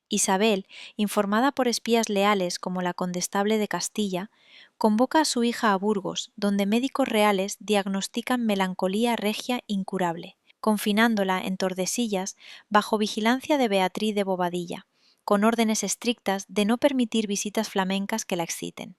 Isabel, informada por espías leales como la condestable de Castilla, convoca a su hija a Burgos, donde médicos reales diagnostican melancolía regia incurable, confinándola en Tordesillas bajo vigilancia de Beatriz de Bobadilla, con órdenes estrictas de no permitir visitas flamencas que la exciten.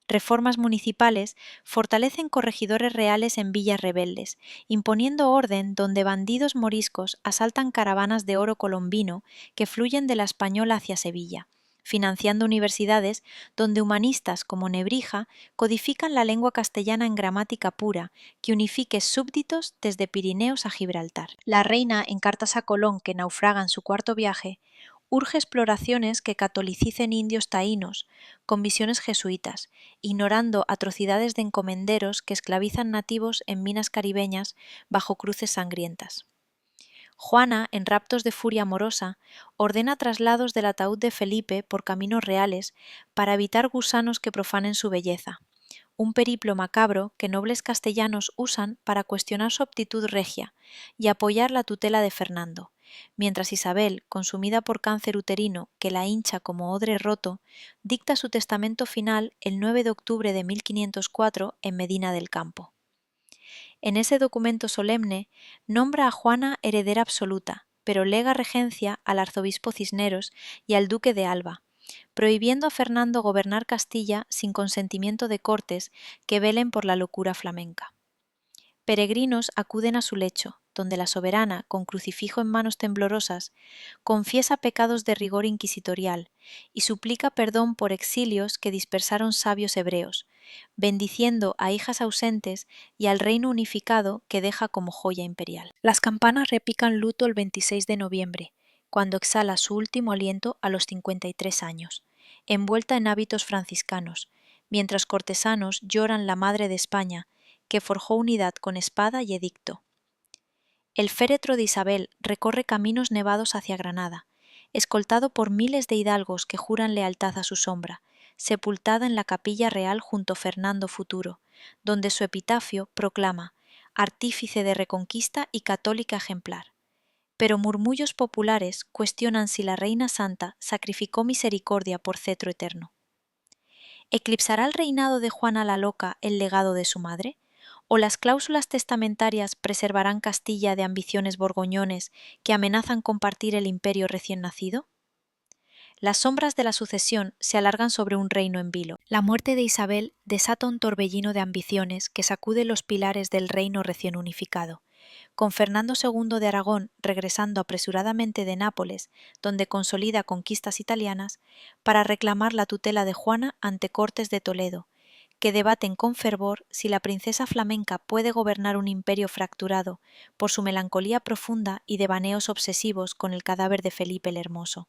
Reformas municipales fortalecen corregidores reales en villas rebeldes, imponiendo orden donde bandidos moriscos asaltan caravanas de oro colombino que fluyen de la Española hacia Sevilla, financiando universidades donde humanistas como Nebrija codifican la lengua castellana en gramática pura que unifique súbditos desde Pirineos a Gibraltar. La reina, en cartas a Colón que naufraga en su cuarto viaje, urge exploraciones que catolicicen indios taínos, con misiones jesuitas, ignorando atrocidades de encomenderos que esclavizan nativos en minas caribeñas bajo cruces sangrientas. Juana, en raptos de furia amorosa, ordena traslados del ataúd de Felipe por caminos reales para evitar gusanos que profanen su belleza, un periplo macabro que nobles castellanos usan para cuestionar su aptitud regia y apoyar la tutela de Fernando, mientras Isabel, consumida por cáncer uterino que la hincha como odre roto, dicta su testamento final el 9 de octubre de 1504 en Medina del Campo. En ese documento solemne nombra a Juana heredera absoluta, pero lega regencia al arzobispo Cisneros y al duque de Alba, prohibiendo a Fernando gobernar Castilla sin consentimiento de Cortes que velen por la locura flamenca. Peregrinos acuden a su lecho, donde la soberana, con crucifijo en manos temblorosas, confiesa pecados de rigor inquisitorial y suplica perdón por exilios que dispersaron sabios hebreos, bendiciendo a hijas ausentes y al reino unificado que deja como joya imperial. Las campanas repican luto el 26 de noviembre, cuando exhala su último aliento a los 53 años, envuelta en hábitos franciscanos, mientras cortesanos lloran la madre de España, que forjó unidad con espada y edicto. El féretro de Isabel recorre caminos nevados hacia Granada, escoltado por miles de hidalgos que juran lealtad a su sombra, sepultada en la capilla real junto a Fernando Futuro, donde su epitafio proclama artífice de reconquista y católica ejemplar. Pero murmullos populares cuestionan si la Reina Santa sacrificó misericordia por cetro eterno. ¿Eclipsará el reinado de Juana la Loca el legado de su madre? ¿O las cláusulas testamentarias preservarán Castilla de ambiciones borgoñones que amenazan compartir el imperio recién nacido? Las sombras de la sucesión se alargan sobre un reino en vilo. La muerte de Isabel desata un torbellino de ambiciones que sacude los pilares del reino recién unificado, con Fernando II de Aragón regresando apresuradamente de Nápoles, donde consolida conquistas italianas, para reclamar la tutela de Juana ante Cortes de Toledo, que debaten con fervor si la princesa flamenca puede gobernar un imperio fracturado por su melancolía profunda y devaneos obsesivos con el cadáver de Felipe el Hermoso.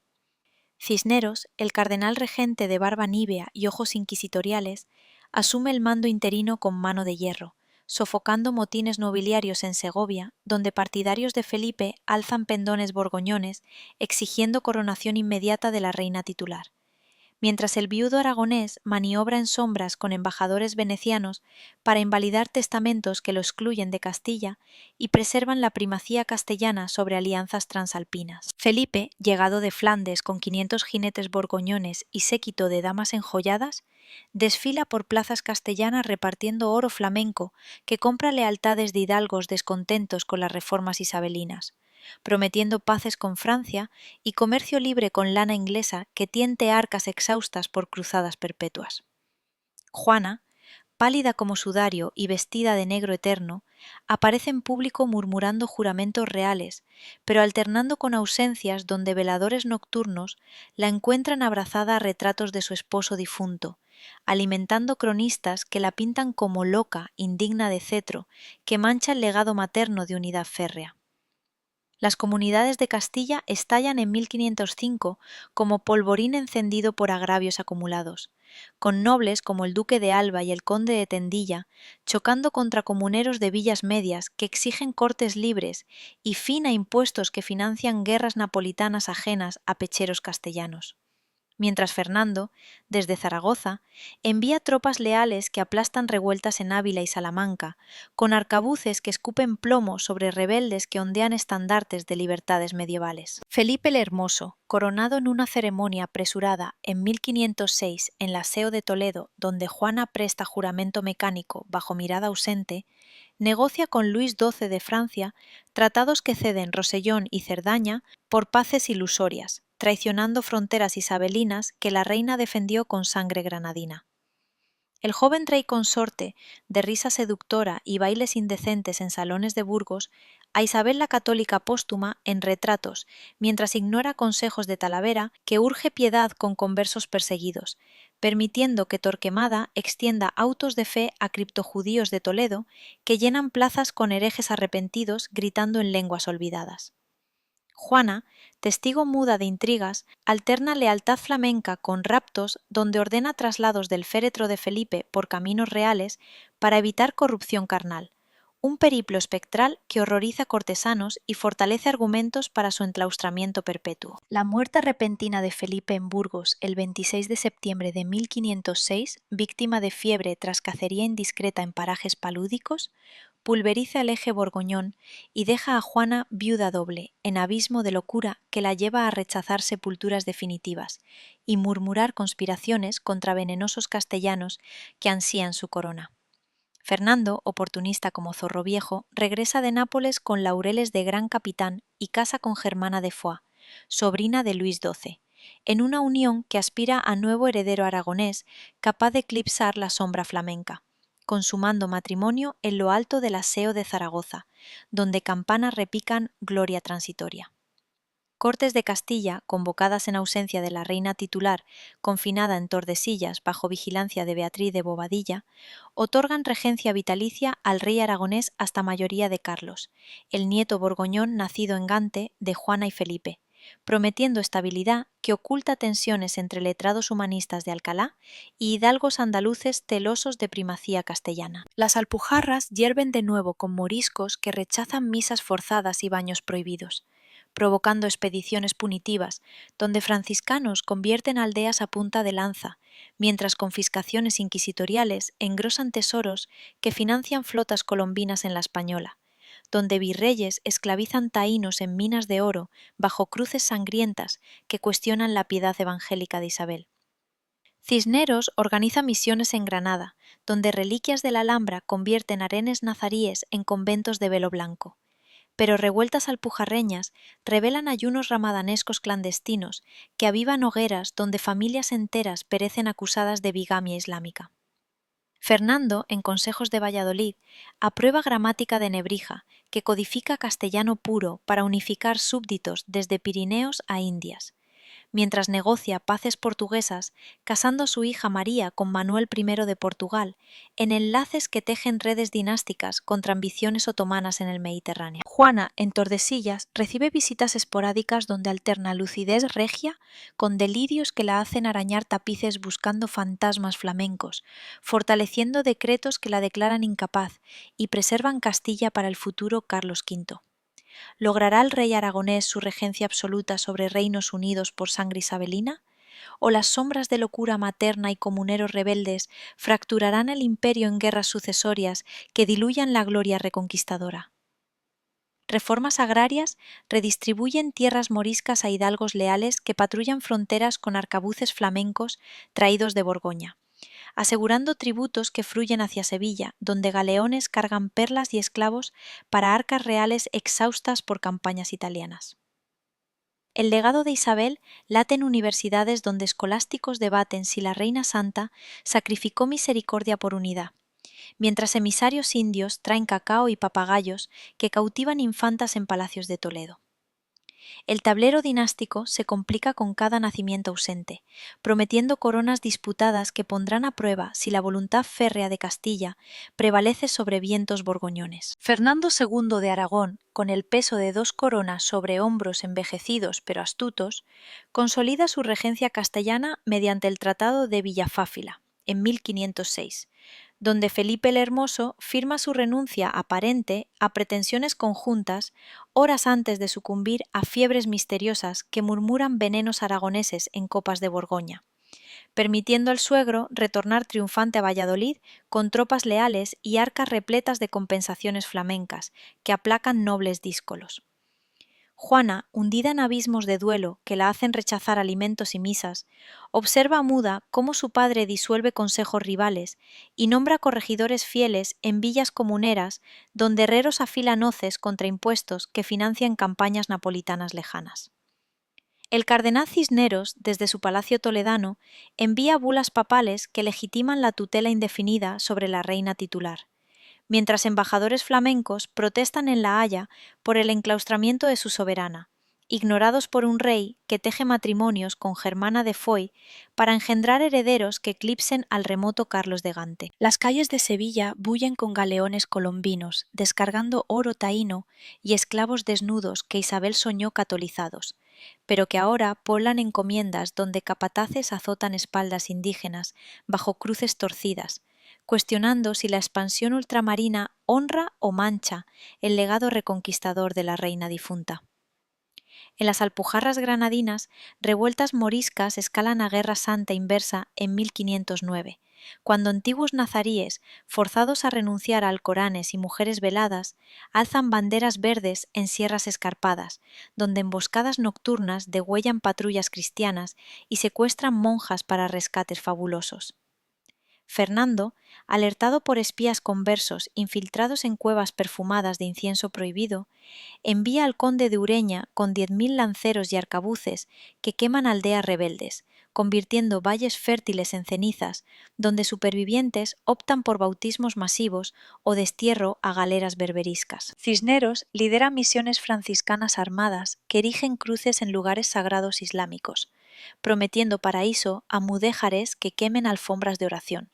Cisneros, el cardenal regente de barba nívea y ojos inquisitoriales, asume el mando interino con mano de hierro, sofocando motines nobiliarios en Segovia, donde partidarios de Felipe alzan pendones borgoñones exigiendo coronación inmediata de la reina titular, mientras el viudo aragonés maniobra en sombras con embajadores venecianos para invalidar testamentos que lo excluyen de Castilla y preservan la primacía castellana sobre alianzas transalpinas. Felipe, llegado de Flandes con 500 jinetes borgoñones y séquito de damas enjolladas, desfila por plazas castellanas repartiendo oro flamenco que compra lealtades de hidalgos descontentos con las reformas isabelinas, prometiendo paces con Francia y comercio libre con lana inglesa que tiente arcas exhaustas por cruzadas perpetuas. Juana, pálida como sudario y vestida de negro eterno, aparece en público murmurando juramentos reales, pero alternando con ausencias donde veladores nocturnos la encuentran abrazada a retratos de su esposo difunto, alimentando cronistas que la pintan como loca, indigna de cetro, que mancha el legado materno de unidad férrea. Las comunidades de Castilla estallan en 1505 como polvorín encendido por agravios acumulados, con nobles como el duque de Alba y el conde de Tendilla chocando contra comuneros de villas medias que exigen cortes libres y fin a impuestos que financian guerras napolitanas ajenas a pecheros castellanos. Mientras Fernando, desde Zaragoza, envía tropas leales que aplastan revueltas en Ávila y Salamanca, con arcabuces que escupen plomo sobre rebeldes que ondean estandartes de libertades medievales. Felipe el Hermoso, coronado en una ceremonia apresurada en 1506 en la Seo de Toledo, donde Juana presta juramento mecánico bajo mirada ausente, negocia con Luis XII de Francia tratados que ceden Rosellón y Cerdaña por paces ilusorias, traicionando fronteras isabelinas que la reina defendió con sangre granadina. El joven rey consorte, de risa seductora y bailes indecentes en salones de Burgos, a Isabel la católica póstuma en retratos, mientras ignora consejos de Talavera que urge piedad con conversos perseguidos, permitiendo que Torquemada extienda autos de fe a criptojudíos de Toledo que llenan plazas con herejes arrepentidos gritando en lenguas olvidadas. Juana, testigo muda de intrigas, alterna lealtad flamenca con raptos donde ordena traslados del féretro de Felipe por caminos reales para evitar corrupción carnal, un periplo espectral que horroriza cortesanos y fortalece argumentos para su enclaustramiento perpetuo. La muerte repentina de Felipe en Burgos el 26 de septiembre de 1506, víctima de fiebre tras cacería indiscreta en parajes palúdicos, pulveriza el eje borgoñón y deja a Juana viuda doble, en abismo de locura que la lleva a rechazar sepulturas definitivas y murmurar conspiraciones contra venenosos castellanos que ansían su corona. Fernando, oportunista como zorro viejo, regresa de Nápoles con laureles de gran capitán y casa con Germana de Foix, sobrina de Luis XII, en una unión que aspira a nuevo heredero aragonés capaz de eclipsar la sombra flamenca, consumando matrimonio en lo alto del Aseo de Zaragoza, donde campanas repican gloria transitoria. Cortes de Castilla, convocadas en ausencia de la reina titular, confinada en Tordesillas bajo vigilancia de Beatriz de Bobadilla, otorgan regencia vitalicia al rey aragonés hasta mayoría de Carlos, el nieto borgoñón nacido en Gante de Juana y Felipe, prometiendo estabilidad que oculta tensiones entre letrados humanistas de Alcalá y hidalgos andaluces telosos de primacía castellana. Las Alpujarras hierven de nuevo con moriscos que rechazan misas forzadas y baños prohibidos, provocando expediciones punitivas, donde franciscanos convierten aldeas a punta de lanza, mientras confiscaciones inquisitoriales engrosan tesoros que financian flotas colombinas en la Española, donde virreyes esclavizan taínos en minas de oro bajo cruces sangrientas que cuestionan la piedad evangélica de Isabel. Cisneros organiza misiones en Granada, donde reliquias de la Alhambra convierten harenes nazaríes en conventos de velo blanco. Pero revueltas alpujarreñas revelan ayunos ramadanescos clandestinos que avivan hogueras donde familias enteras perecen acusadas de bigamia islámica. Fernando, en Consejos de Valladolid, aprueba gramática de Nebrija, que codifica castellano puro para unificar súbditos desde Pirineos a Indias, mientras negocia paces portuguesas, casando a su hija María con Manuel I de Portugal, en enlaces que tejen redes dinásticas contra ambiciones otomanas en el Mediterráneo. Juana, en Tordesillas, recibe visitas esporádicas donde alterna lucidez regia con delirios que la hacen arañar tapices buscando fantasmas flamencos, fortaleciendo decretos que la declaran incapaz y preservan Castilla para el futuro Carlos V. ¿Logrará el rey aragonés su regencia absoluta sobre reinos unidos por sangre isabelina? ¿O las sombras de locura materna y comuneros rebeldes fracturarán el imperio en guerras sucesorias que diluyan la gloria reconquistadora? Reformas agrarias redistribuyen tierras moriscas a hidalgos leales que patrullan fronteras con arcabuces flamencos traídos de Borgoña, asegurando tributos que fluyen hacia Sevilla, donde galeones cargan perlas y esclavos para arcas reales exhaustas por campañas italianas. El legado de Isabel late en universidades donde escolásticos debaten si la Reina Santa sacrificó misericordia por unidad, mientras emisarios indios traen cacao y papagayos que cautivan infantas en palacios de Toledo. El tablero dinástico se complica con cada nacimiento ausente, prometiendo coronas disputadas que pondrán a prueba si la voluntad férrea de Castilla prevalece sobre vientos borgoñones. Fernando II de Aragón, con el peso de 2 coronas sobre hombros envejecidos pero astutos, consolida su regencia castellana mediante el Tratado de Villafáfila, en 1506, donde Felipe el Hermoso firma su renuncia aparente a pretensiones conjuntas horas antes de sucumbir a fiebres misteriosas que murmuran venenos aragoneses en copas de Borgoña, permitiendo al suegro retornar triunfante a Valladolid con tropas leales y arcas repletas de compensaciones flamencas que aplacan nobles díscolos. Juana, hundida en abismos de duelo que la hacen rechazar alimentos y misas, observa muda cómo su padre disuelve consejos rivales y nombra corregidores fieles en villas comuneras donde herreros afilan hoces contra impuestos que financian campañas napolitanas lejanas. El cardenal Cisneros, desde su palacio toledano, envía bulas papales que legitiman la tutela indefinida sobre la reina titular, mientras embajadores flamencos protestan en La Haya por el enclaustramiento de su soberana, ignorados por un rey que teje matrimonios con Germana de Foix para engendrar herederos que eclipsen al remoto Carlos de Gante. Las calles de Sevilla bullen con galeones colombinos, descargando oro taíno y esclavos desnudos que Isabel soñó catolizados, pero que ahora poblan encomiendas donde capataces azotan espaldas indígenas bajo cruces torcidas, cuestionando si la expansión ultramarina honra o mancha el legado reconquistador de la reina difunta. En las Alpujarras granadinas, revueltas moriscas escalan a guerra santa inversa en 1509, cuando antiguos nazaríes, forzados a renunciar a alcoranes y mujeres veladas, alzan banderas verdes en sierras escarpadas, donde emboscadas nocturnas degüellan patrullas cristianas y secuestran monjas para rescates fabulosos. Fernando, alertado por espías conversos infiltrados en cuevas perfumadas de incienso prohibido, envía al conde de Ureña con 10.000 lanceros y arcabuces que queman aldeas rebeldes, convirtiendo valles fértiles en cenizas, donde supervivientes optan por bautismos masivos o destierro a galeras berberiscas. Cisneros lidera misiones franciscanas armadas que erigen cruces en lugares sagrados islámicos, prometiendo paraíso a mudéjares que quemen alfombras de oración.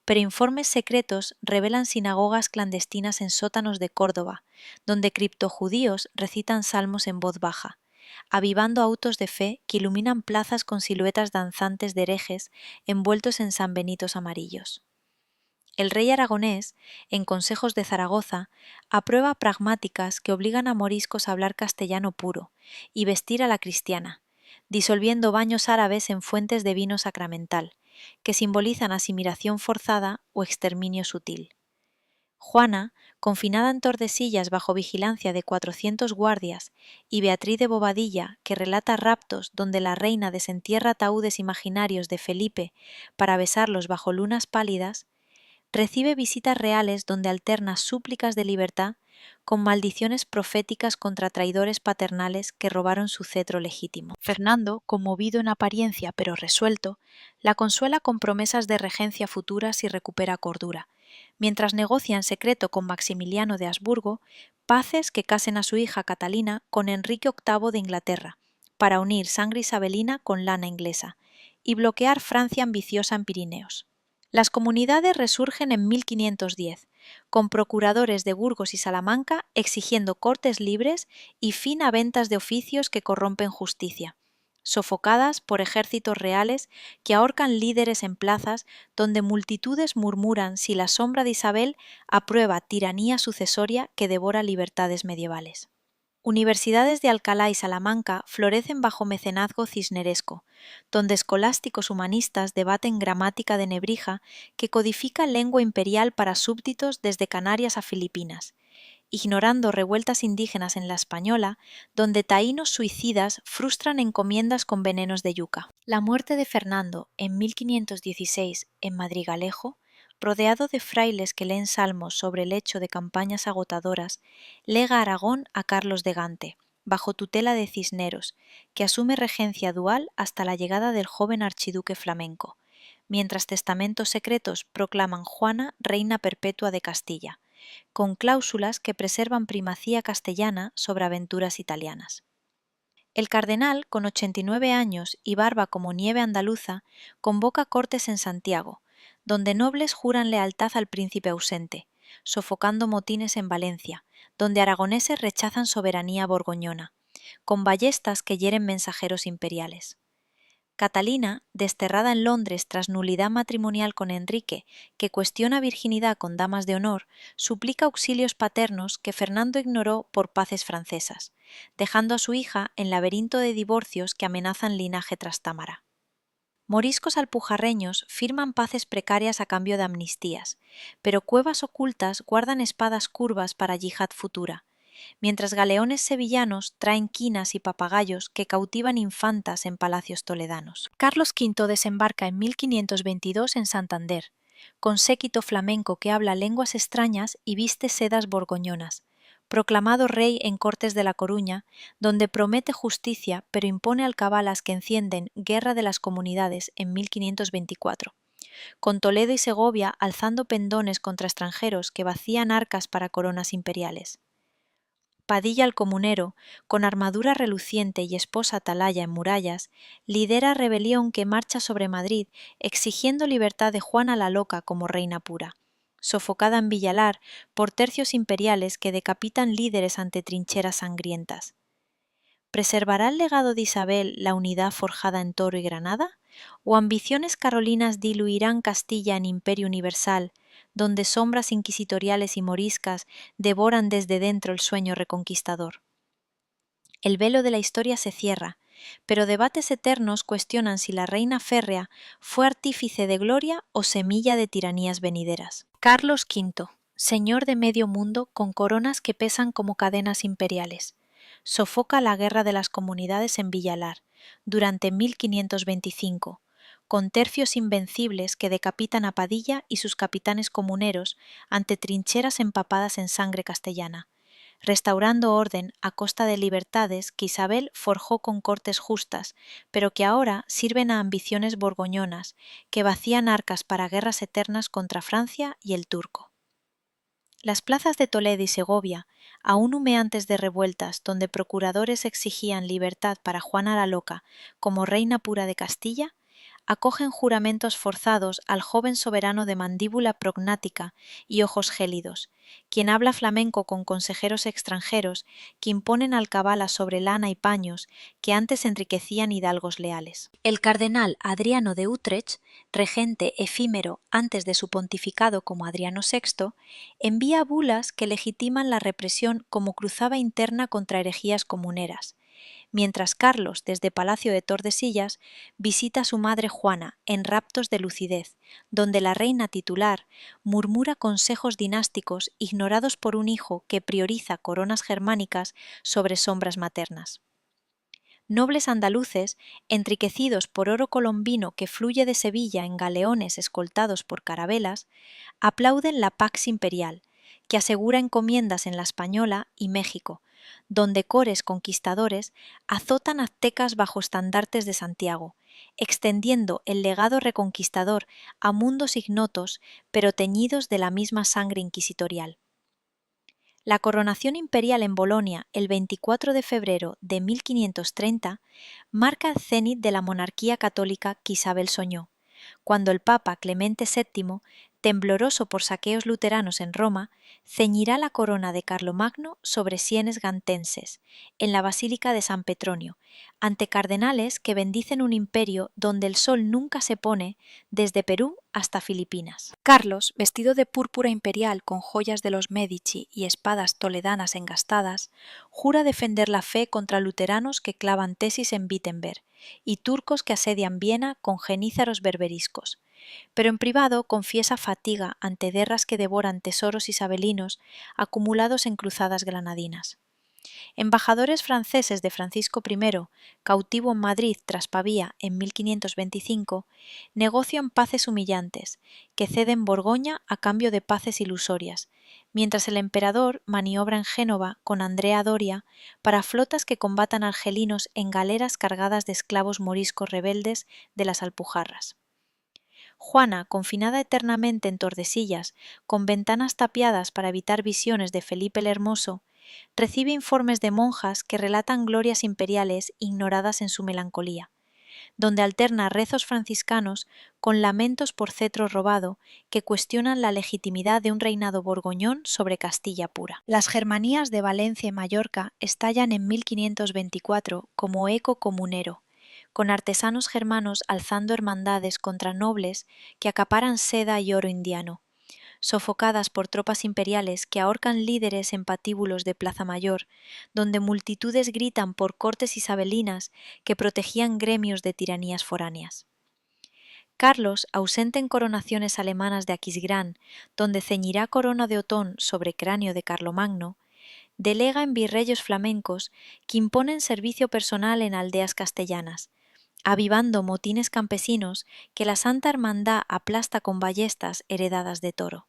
Pero informes secretos revelan sinagogas clandestinas en sótanos de Córdoba, donde criptojudíos recitan salmos en voz baja, avivando autos de fe que iluminan plazas con siluetas danzantes de herejes envueltos en sanbenitos amarillos. El rey aragonés, en consejos de Zaragoza, aprueba pragmáticas que obligan a moriscos a hablar castellano puro y vestir a la cristiana, disolviendo baños árabes en fuentes de vino sacramental, que simbolizan asimilación forzada o exterminio sutil. Juana, confinada en Tordesillas bajo vigilancia de 400 guardias, y Beatriz de Bobadilla, que relata raptos donde la reina desentierra ataúdes imaginarios de Felipe para besarlos bajo lunas pálidas, recibe visitas reales donde alterna súplicas de libertad con maldiciones proféticas contra traidores paternales que robaron su cetro legítimo. Fernando, conmovido en apariencia pero resuelto, la consuela con promesas de regencia futura si recupera cordura, mientras negocia en secreto con Maximiliano de Habsburgo paces que casen a su hija Catalina con Enrique VIII de Inglaterra, para unir sangre isabelina con lana inglesa, y bloquear Francia ambiciosa en Pirineos. Las comunidades resurgen en 1510, con procuradores de Burgos y Salamanca exigiendo cortes libres y fin a ventas de oficios que corrompen justicia, sofocadas por ejércitos reales que ahorcan líderes en plazas donde multitudes murmuran si la sombra de Isabel aprueba tiranía sucesoria que devora libertades medievales. Universidades de Alcalá y Salamanca florecen bajo mecenazgo cisneresco, donde escolásticos humanistas debaten gramática de Nebrija que codifica lengua imperial para súbditos desde Canarias a Filipinas, ignorando revueltas indígenas en la Española, donde taínos suicidas frustran encomiendas con venenos de yuca. La muerte de Fernando en 1516 en Madrigalejo, rodeado de frailes que leen salmos sobre el hecho de campañas agotadoras, lega Aragón a Carlos de Gante, bajo tutela de Cisneros, que asume regencia dual hasta la llegada del joven archiduque flamenco, mientras testamentos secretos proclaman Juana reina perpetua de Castilla, con cláusulas que preservan primacía castellana sobre aventuras italianas. El cardenal, con 89 años y barba como nieve andaluza, convoca cortes en Santiago, donde nobles juran lealtad al príncipe ausente, sofocando motines en Valencia, donde aragoneses rechazan soberanía borgoñona, con ballestas que hieren mensajeros imperiales. Catalina, desterrada en Londres tras nulidad matrimonial con Enrique, que cuestiona virginidad con damas de honor, suplica auxilios paternos que Fernando ignoró por paces francesas, dejando a su hija en laberinto de divorcios que amenazan linaje trastámara. Moriscos alpujarreños firman paces precarias a cambio de amnistías, pero cuevas ocultas guardan espadas curvas para yihad futura, mientras galeones sevillanos traen quinas y papagayos que cautivan infantas en palacios toledanos. Carlos V desembarca en 1522 en Santander, con séquito flamenco que habla lenguas extrañas y viste sedas borgoñonas, proclamado rey en Cortes de La Coruña, donde promete justicia pero impone alcabalas que encienden Guerra de las Comunidades en 1524, con Toledo y Segovia alzando pendones contra extranjeros que vacían arcas para coronas imperiales. Padilla el Comunero, con armadura reluciente y esposa atalaya en murallas, lidera rebelión que marcha sobre Madrid exigiendo libertad de Juana la Loca como reina pura, sofocada en Villalar por tercios imperiales que decapitan líderes ante trincheras sangrientas. ¿Preservará el legado de Isabel la unidad forjada en Toro y Granada? ¿O ambiciones carolinas diluirán Castilla en imperio universal, donde sombras inquisitoriales y moriscas devoran desde dentro el sueño reconquistador? El velo de la historia se cierra, pero debates eternos cuestionan si la reina férrea fue artífice de gloria o semilla de tiranías venideras. Carlos V, señor de medio mundo con coronas que pesan como cadenas imperiales, sofoca la Guerra de las Comunidades en Villalar durante 1525, con tercios invencibles que decapitan a Padilla y sus capitanes comuneros ante trincheras empapadas en sangre castellana, restaurando orden a costa de libertades que Isabel forjó con cortes justas, pero que ahora sirven a ambiciones borgoñonas que vacían arcas para guerras eternas contra Francia y el turco. Las plazas de Toledo y Segovia, aún humeantes de revueltas donde procuradores exigían libertad para Juana la Loca como reina pura de Castilla, acogen juramentos forzados al joven soberano de mandíbula prognática y ojos gélidos, quien habla flamenco con consejeros extranjeros que imponen alcabalas sobre lana y paños que antes enriquecían hidalgos leales. El cardenal Adriano de Utrecht, regente efímero antes de su pontificado como Adriano VI, envía bulas que legitiman la represión como cruzada interna contra herejías comuneras, mientras Carlos, desde Palacio de Tordesillas, visita a su madre Juana en raptos de lucidez, donde la reina titular murmura consejos dinásticos ignorados por un hijo que prioriza coronas germánicas sobre sombras maternas. Nobles andaluces, enriquecidos por oro colombino que fluye de Sevilla en galeones escoltados por carabelas, aplauden la Pax Imperial, que asegura encomiendas en la Española y México, donde cores conquistadores azotan aztecas bajo estandartes de Santiago, extendiendo el legado reconquistador a mundos ignotos pero teñidos de la misma sangre inquisitorial. La coronación imperial en Bolonia el 24 de febrero de 1530 marca el cenit de la monarquía católica que Isabel soñó, cuando el Papa Clemente VII, tembloroso por saqueos luteranos en Roma, ceñirá la corona de Carlomagno sobre sienes gantenses, en la Basílica de San Petronio, ante cardenales que bendicen un imperio donde el sol nunca se pone, desde Perú hasta Filipinas. Carlos, vestido de púrpura imperial con joyas de los Medici y espadas toledanas engastadas, jura defender la fe contra luteranos que clavan tesis en Wittenberg y turcos que asedian Viena con genízaros berberiscos, pero en privado confiesa fatiga ante guerras que devoran tesoros isabelinos acumulados en cruzadas granadinas. Embajadores franceses de Francisco I, cautivo en Madrid tras Pavía en 1525, negocian paces humillantes, que ceden Borgoña a cambio de paces ilusorias, mientras el emperador maniobra en Génova con Andrea Doria para flotas que combatan argelinos en galeras cargadas de esclavos moriscos rebeldes de las Alpujarras. Juana, confinada eternamente en Tordesillas, con ventanas tapiadas para evitar visiones de Felipe el Hermoso, recibe informes de monjas que relatan glorias imperiales ignoradas en su melancolía, donde alterna rezos franciscanos con lamentos por cetro robado que cuestionan la legitimidad de un reinado borgoñón sobre Castilla pura. Las Germanías de Valencia y Mallorca estallan en 1524 como eco comunero, con artesanos germanos alzando hermandades contra nobles que acaparan seda y oro indiano, sofocadas por tropas imperiales que ahorcan líderes en patíbulos de Plaza Mayor, donde multitudes gritan por cortes isabelinas que protegían gremios de tiranías foráneas. Carlos, ausente en coronaciones alemanas de Aquisgrán, donde ceñirá corona de Otón sobre cráneo de Carlomagno, delega en virreyos flamencos que imponen servicio personal en aldeas castellanas, avivando motines campesinos que la Santa Hermandad aplasta con ballestas heredadas de Toro.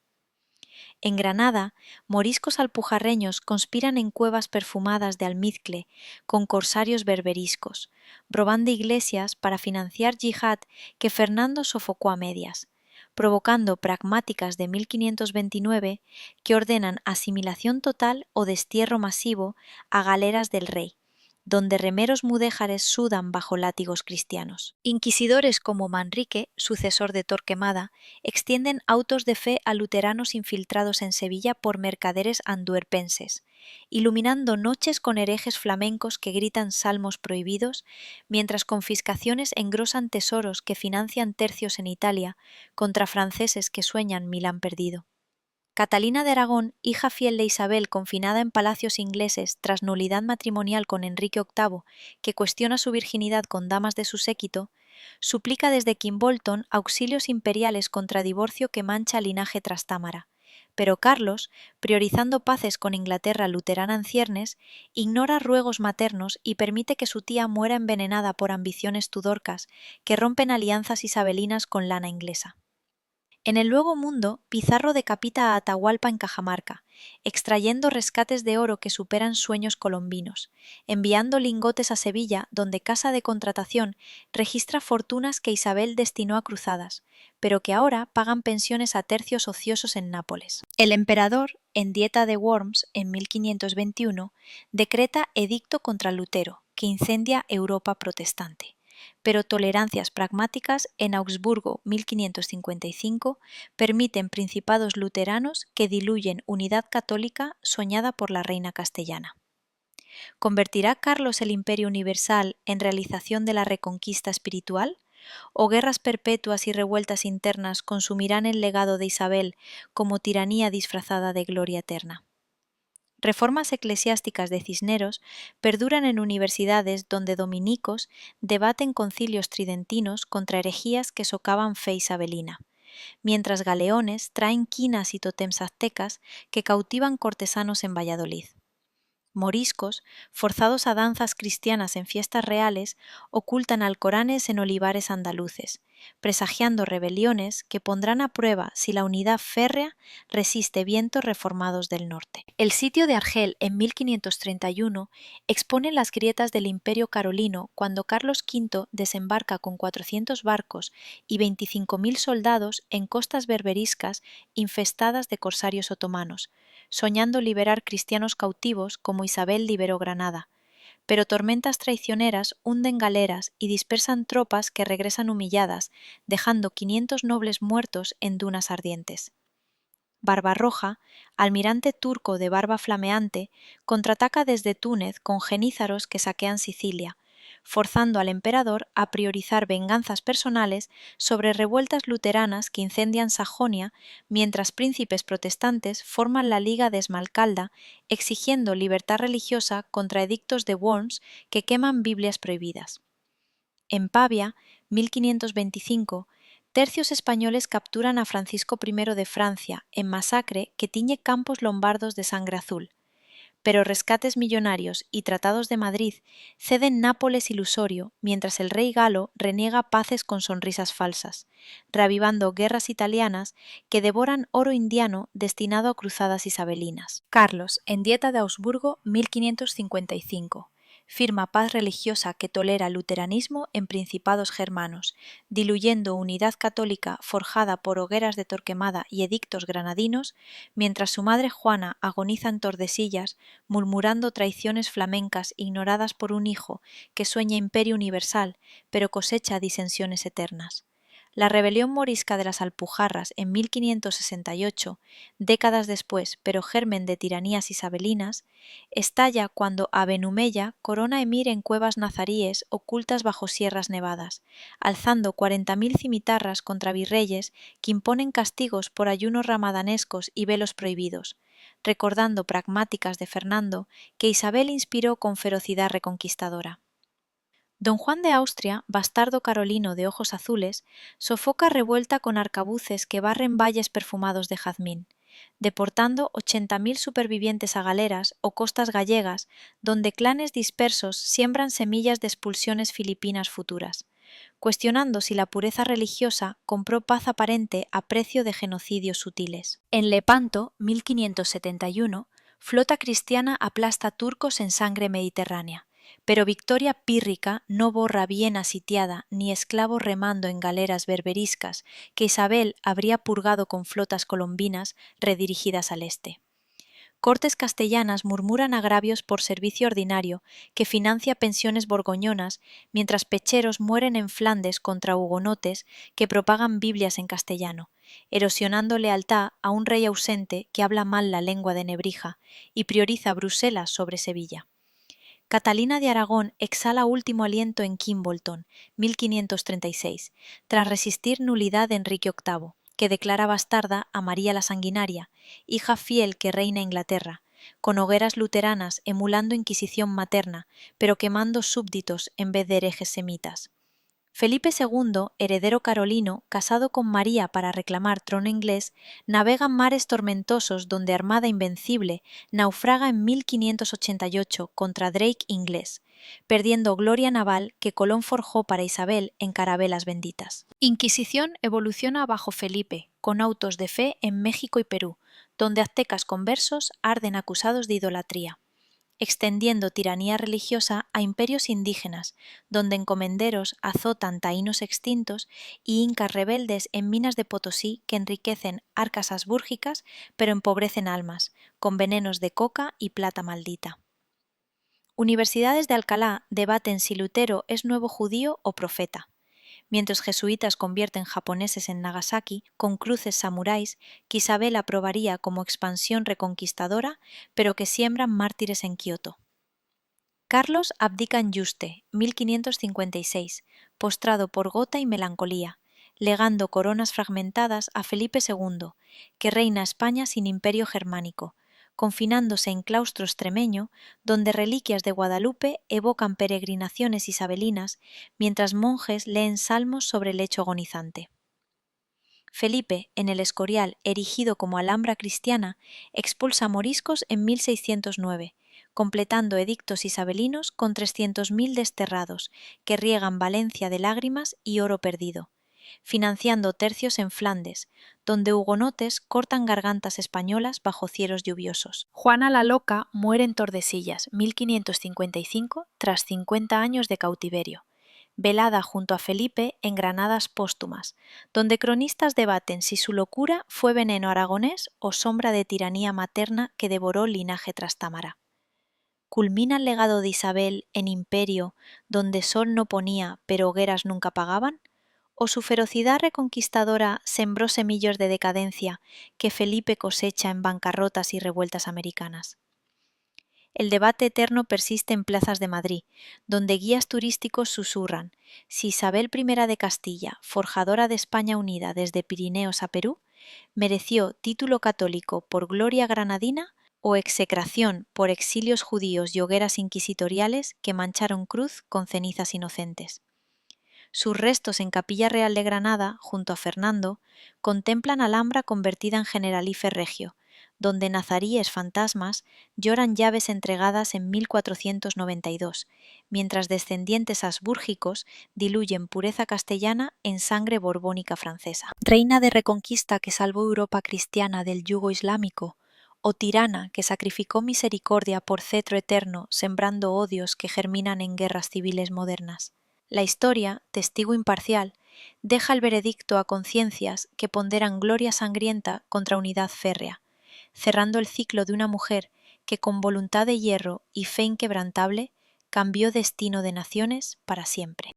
En Granada, moriscos alpujarreños conspiran en cuevas perfumadas de almizcle con corsarios berberiscos, robando iglesias para financiar yihad que Fernando sofocó a medias, provocando pragmáticas de 1529 que ordenan asimilación total o destierro masivo a galeras del rey, donde remeros mudéjares sudan bajo látigos cristianos. Inquisidores como Manrique, sucesor de Torquemada, extienden autos de fe a luteranos infiltrados en Sevilla por mercaderes anduerpenses, iluminando noches con herejes flamencos que gritan salmos prohibidos, mientras confiscaciones engrosan tesoros que financian tercios en Italia contra franceses que sueñan Milán perdido. Catalina de Aragón, hija fiel de Isabel confinada en palacios ingleses tras nulidad matrimonial con Enrique VIII, que cuestiona su virginidad con damas de su séquito, suplica desde Kimbolton auxilios imperiales contra divorcio que mancha linaje trastámara. Pero Carlos, priorizando paces con Inglaterra luterana en ciernes, ignora ruegos maternos y permite que su tía muera envenenada por ambiciones tudorcas que rompen alianzas isabelinas con lana inglesa. En el Nuevo Mundo, Pizarro decapita a Atahualpa en Cajamarca, extrayendo rescates de oro que superan sueños colombinos, enviando lingotes a Sevilla, donde Casa de Contratación registra fortunas que Isabel destinó a cruzadas, pero que ahora pagan pensiones a tercios ociosos en Nápoles. El emperador, en Dieta de Worms en 1521, decreta edicto contra Lutero, que incendia Europa protestante. Pero tolerancias pragmáticas en Augsburgo 1555 permiten principados luteranos que diluyen unidad católica soñada por la reina castellana. ¿Convertirá Carlos el imperio universal en realización de la reconquista espiritual? ¿O guerras perpetuas y revueltas internas consumirán el legado de Isabel como tiranía disfrazada de gloria eterna? Reformas eclesiásticas de Cisneros perduran en universidades donde dominicos debaten concilios tridentinos contra herejías que socavan fe isabelina, mientras galeones traen quinas y tótems aztecas que cautivan cortesanos en Valladolid. Moriscos, forzados a danzas cristianas en fiestas reales, ocultan alcoranes en olivares andaluces, presagiando rebeliones que pondrán a prueba si la unidad férrea resiste vientos reformados del norte. El sitio de Argel en 1531 expone las grietas del Imperio carolino cuando Carlos V desembarca con 400 barcos y 25.000 soldados en costas berberiscas infestadas de corsarios otomanos, soñando liberar cristianos cautivos como Isabel liberó Granada, pero tormentas traicioneras hunden galeras y dispersan tropas que regresan humilladas, dejando 500 nobles muertos en dunas ardientes. Barbarroja, almirante turco de barba flameante, contraataca desde Túnez con genízaros que saquean Sicilia, forzando al emperador a priorizar venganzas personales sobre revueltas luteranas que incendian Sajonia, mientras príncipes protestantes forman la Liga de Esmalcalda, exigiendo libertad religiosa contra edictos de Worms que queman Biblias prohibidas. En Pavia, 1525, tercios españoles capturan a Francisco I de Francia en masacre que tiñe campos lombardos de sangre azul, pero rescates millonarios y tratados de Madrid ceden Nápoles ilusorio, mientras el rey galo reniega paces con sonrisas falsas, reavivando guerras italianas que devoran oro indiano destinado a cruzadas isabelinas. Carlos, en Dieta de Augsburgo, 1555. firma paz religiosa que tolera el luteranismo en principados germanos, diluyendo unidad católica forjada por hogueras de Torquemada y edictos granadinos, mientras su madre Juana agoniza en Tordesillas, murmurando traiciones flamencas ignoradas por un hijo que sueña imperio universal, pero cosecha disensiones eternas. La rebelión morisca de las Alpujarras en 1568, décadas después, pero germen de tiranías isabelinas, estalla cuando Aben Humeya corona emir en cuevas nazaríes ocultas bajo sierras nevadas, alzando 40.000 cimitarras contra virreyes que imponen castigos por ayunos ramadanescos y velos prohibidos, recordando pragmáticas de Fernando que Isabel inspiró con ferocidad reconquistadora. Don Juan de Austria, bastardo carolino de ojos azules, sofoca revuelta con arcabuces que barren valles perfumados de jazmín, deportando 80.000 supervivientes a galeras o costas gallegas, donde clanes dispersos siembran semillas de expulsiones filipinas futuras, cuestionando si la pureza religiosa compró paz aparente a precio de genocidios sutiles. En Lepanto, 1571, flota cristiana aplasta turcos en sangre mediterránea, pero victoria pírrica no borra Viena sitiada ni esclavos remando en galeras berberiscas que Isabel habría purgado con flotas colombinas redirigidas al este. Cortes castellanas murmuran agravios por servicio ordinario que financia pensiones borgoñonas, mientras pecheros mueren en Flandes contra hugonotes que propagan Biblias en castellano, erosionando lealtad a un rey ausente que habla mal la lengua de Nebrija y prioriza Bruselas sobre Sevilla. Catalina de Aragón exhala último aliento en Kimbolton, 1536, tras resistir nulidad de Enrique VIII, que declara bastarda a María la Sanguinaria, hija fiel que reina Inglaterra, con hogueras luteranas emulando inquisición materna, pero quemando súbditos en vez de herejes semitas. Felipe II, heredero carolino, casado con María para reclamar trono inglés, navega en mares tormentosos donde Armada Invencible naufraga en 1588 contra Drake inglés, perdiendo gloria naval que Colón forjó para Isabel en carabelas benditas. Inquisición evoluciona bajo Felipe, con autos de fe en México y Perú, donde aztecas conversos arden acusados de idolatría, extendiendo tiranía religiosa a imperios indígenas, donde encomenderos azotan taínos extintos y incas rebeldes en minas de Potosí que enriquecen arcas asbúrgicas pero empobrecen almas, con venenos de coca y plata maldita. Universidades de Alcalá debaten si Lutero es nuevo judío o profeta, mientras jesuitas convierten japoneses en Nagasaki con cruces samuráis que Isabel aprobaría como expansión reconquistadora, pero que siembran mártires en Kioto. Carlos abdica en Yuste, 1556, postrado por gota y melancolía, legando coronas fragmentadas a Felipe II, que reina España sin imperio germánico, confinándose en claustro extremeño, donde reliquias de Guadalupe evocan peregrinaciones isabelinas, mientras monjes leen salmos sobre el lecho agonizante. Felipe, en el Escorial erigido como alhambra cristiana, expulsa moriscos en 1609, completando edictos isabelinos con 300.000 desterrados, que riegan Valencia de lágrimas y oro perdido, financiando tercios en Flandes, donde hugonotes cortan gargantas españolas bajo cielos lluviosos. Juana la Loca muere en Tordesillas, 1555, tras 50 años de cautiverio, velada junto a Felipe en Granadas póstumas, donde cronistas debaten si su locura fue veneno aragonés o sombra de tiranía materna que devoró linaje trastámara. ¿Culmina el legado de Isabel en imperio donde sol no ponía pero hogueras nunca apagaban? ¿O su ferocidad reconquistadora sembró semillos de decadencia que Felipe cosecha en bancarrotas y revueltas americanas? El debate eterno persiste en plazas de Madrid, donde guías turísticos susurran si Isabel I de Castilla, forjadora de España unida desde Pirineos a Perú, mereció título católico por gloria granadina o execración por exilios judíos y hogueras inquisitoriales que mancharon cruz con cenizas inocentes. Sus restos en Capilla Real de Granada, junto a Fernando, contemplan Alhambra convertida en Generalife Regio, donde nazaríes fantasmas lloran llaves entregadas en 1492, mientras descendientes asbúrgicos diluyen pureza castellana en sangre borbónica francesa. Reina de reconquista que salvó Europa cristiana del yugo islámico, o tirana que sacrificó misericordia por cetro eterno, sembrando odios que germinan en guerras civiles modernas. La historia, testigo imparcial, deja el veredicto a conciencias que ponderan gloria sangrienta contra unidad férrea, cerrando el ciclo de una mujer que con voluntad de hierro y fe inquebrantable cambió destino de naciones para siempre.